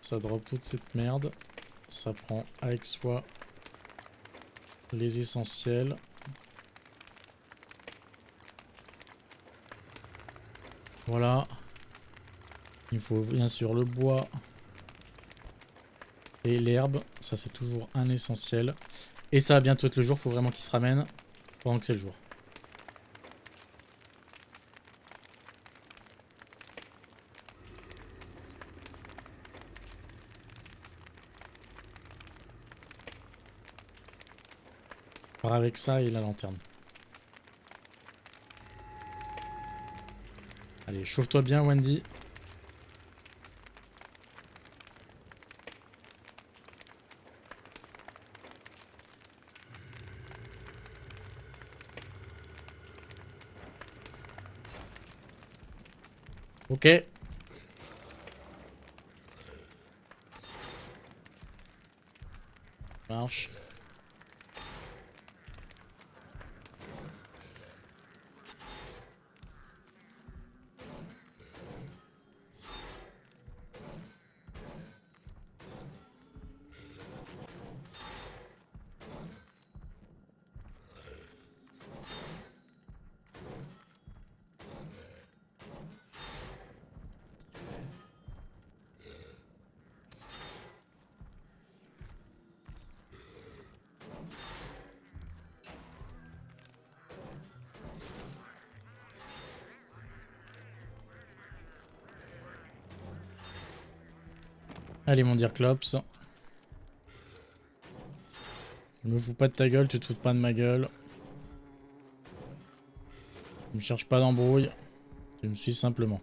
Ça drop toute cette merde. Ça prend avec soi les essentiels. Voilà. Il faut bien sûr le bois et l'herbe. Ça c'est toujours un essentiel. Et ça va bientôt être le jour. Faut vraiment qu'il se ramène pendant que c'est le jour. Part avec ça et la lanterne. Allez, chauffe-toi bien Wendy. Ok. Marche. Allez mon Dirklops. Je me fous pas de ta gueule, tu te fous pas de ma gueule. Ne me cherche pas d'embrouille. Tu me suis simplement.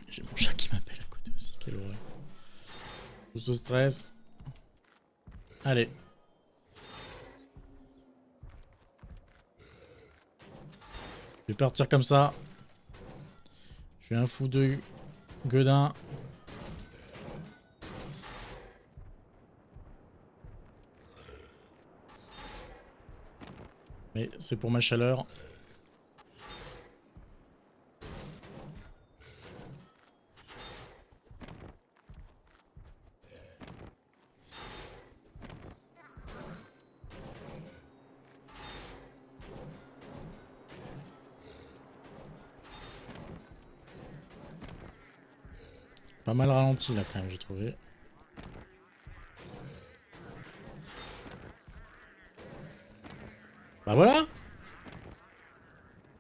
J'ai mon chat qui m'appelle à côté aussi, quelle horreur. Tout ce stress. Allez. Je vais partir comme ça. Je suis un fou de gueudin. Mais c'est pour ma chaleur. Pas mal ralenti là quand même, j'ai trouvé. Bah voilà.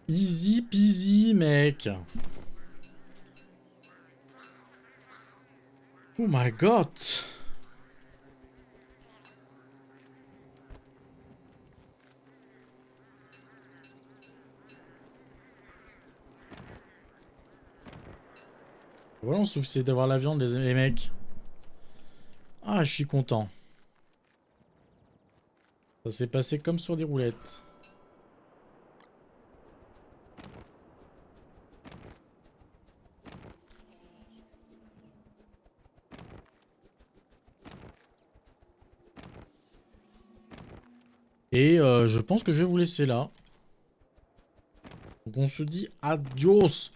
Easy peasy, mec. Oh my god. Voilà, on suffit d'avoir la viande, les mecs. Ah, je suis content. Ça s'est passé comme sur des roulettes. Et je pense que je vais vous laisser là. Donc on se dit adios.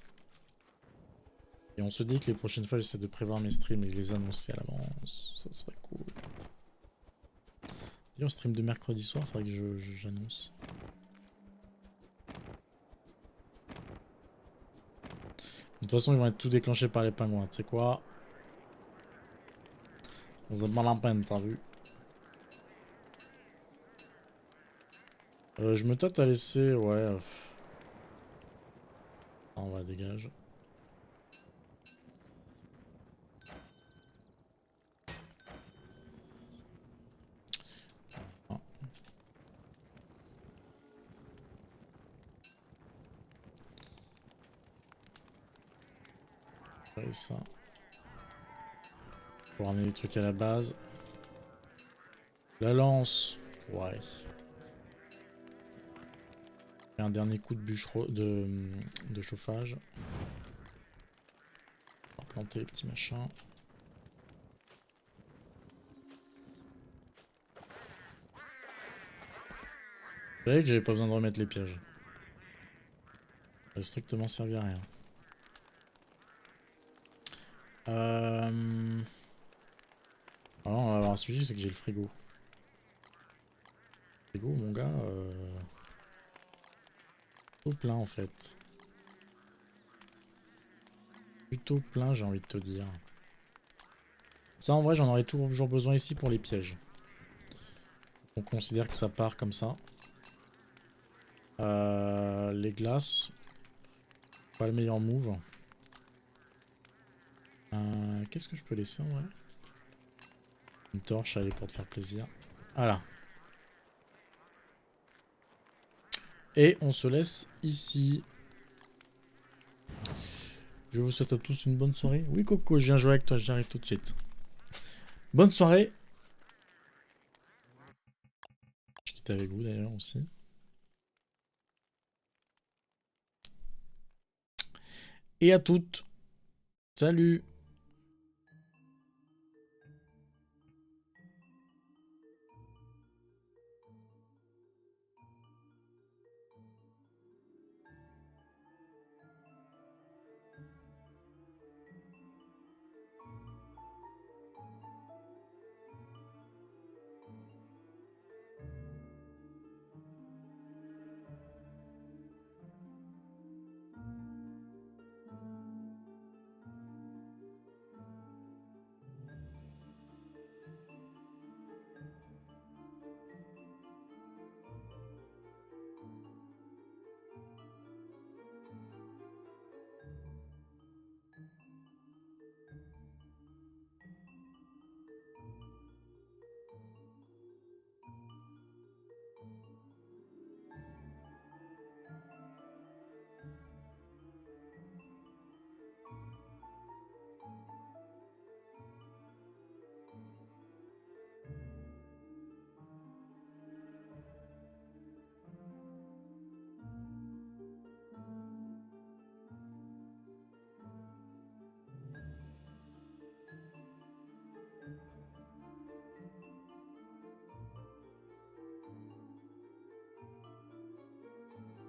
Et on se dit que les prochaines fois, j'essaie de prévoir mes streams et les annoncer à l'avance. Ça serait cool. D'ailleurs, stream de mercredi soir, faudrait que j'annonce. De toute façon, ils vont être tout déclenchés par les pingouins. Tu sais quoi? C'est pas la peine, t'as vu? Je me tâte à laisser... Ouais. On va dégage. Ah. Ouais, ça. Pour ramener les trucs à la base. La lance. Ouais. Et un dernier coup de bûcheron de chauffage. On va planter les petits machins. Vous savez que j'avais pas besoin de remettre les pièges. Ça n'a strictement servi à rien. Alors, on va avoir un sujet, c'est que j'ai le frigo. Frigo, mon gars, plutôt plein en fait. Plutôt plein, j'ai envie de te dire. Ça, en vrai, j'en aurais toujours besoin ici pour les pièges. On considère que ça part comme ça. Les glaces. Pas le meilleur move. Qu'est-ce que je peux laisser en vrai? Une torche, allez, pour te faire plaisir. Voilà. Et on se laisse ici. Je vous souhaite à tous une bonne soirée. Oui, Coco, je viens jouer avec toi, j'arrive tout de suite. Bonne soirée. Je quitte avec vous d'ailleurs aussi. Et à toutes. Salut.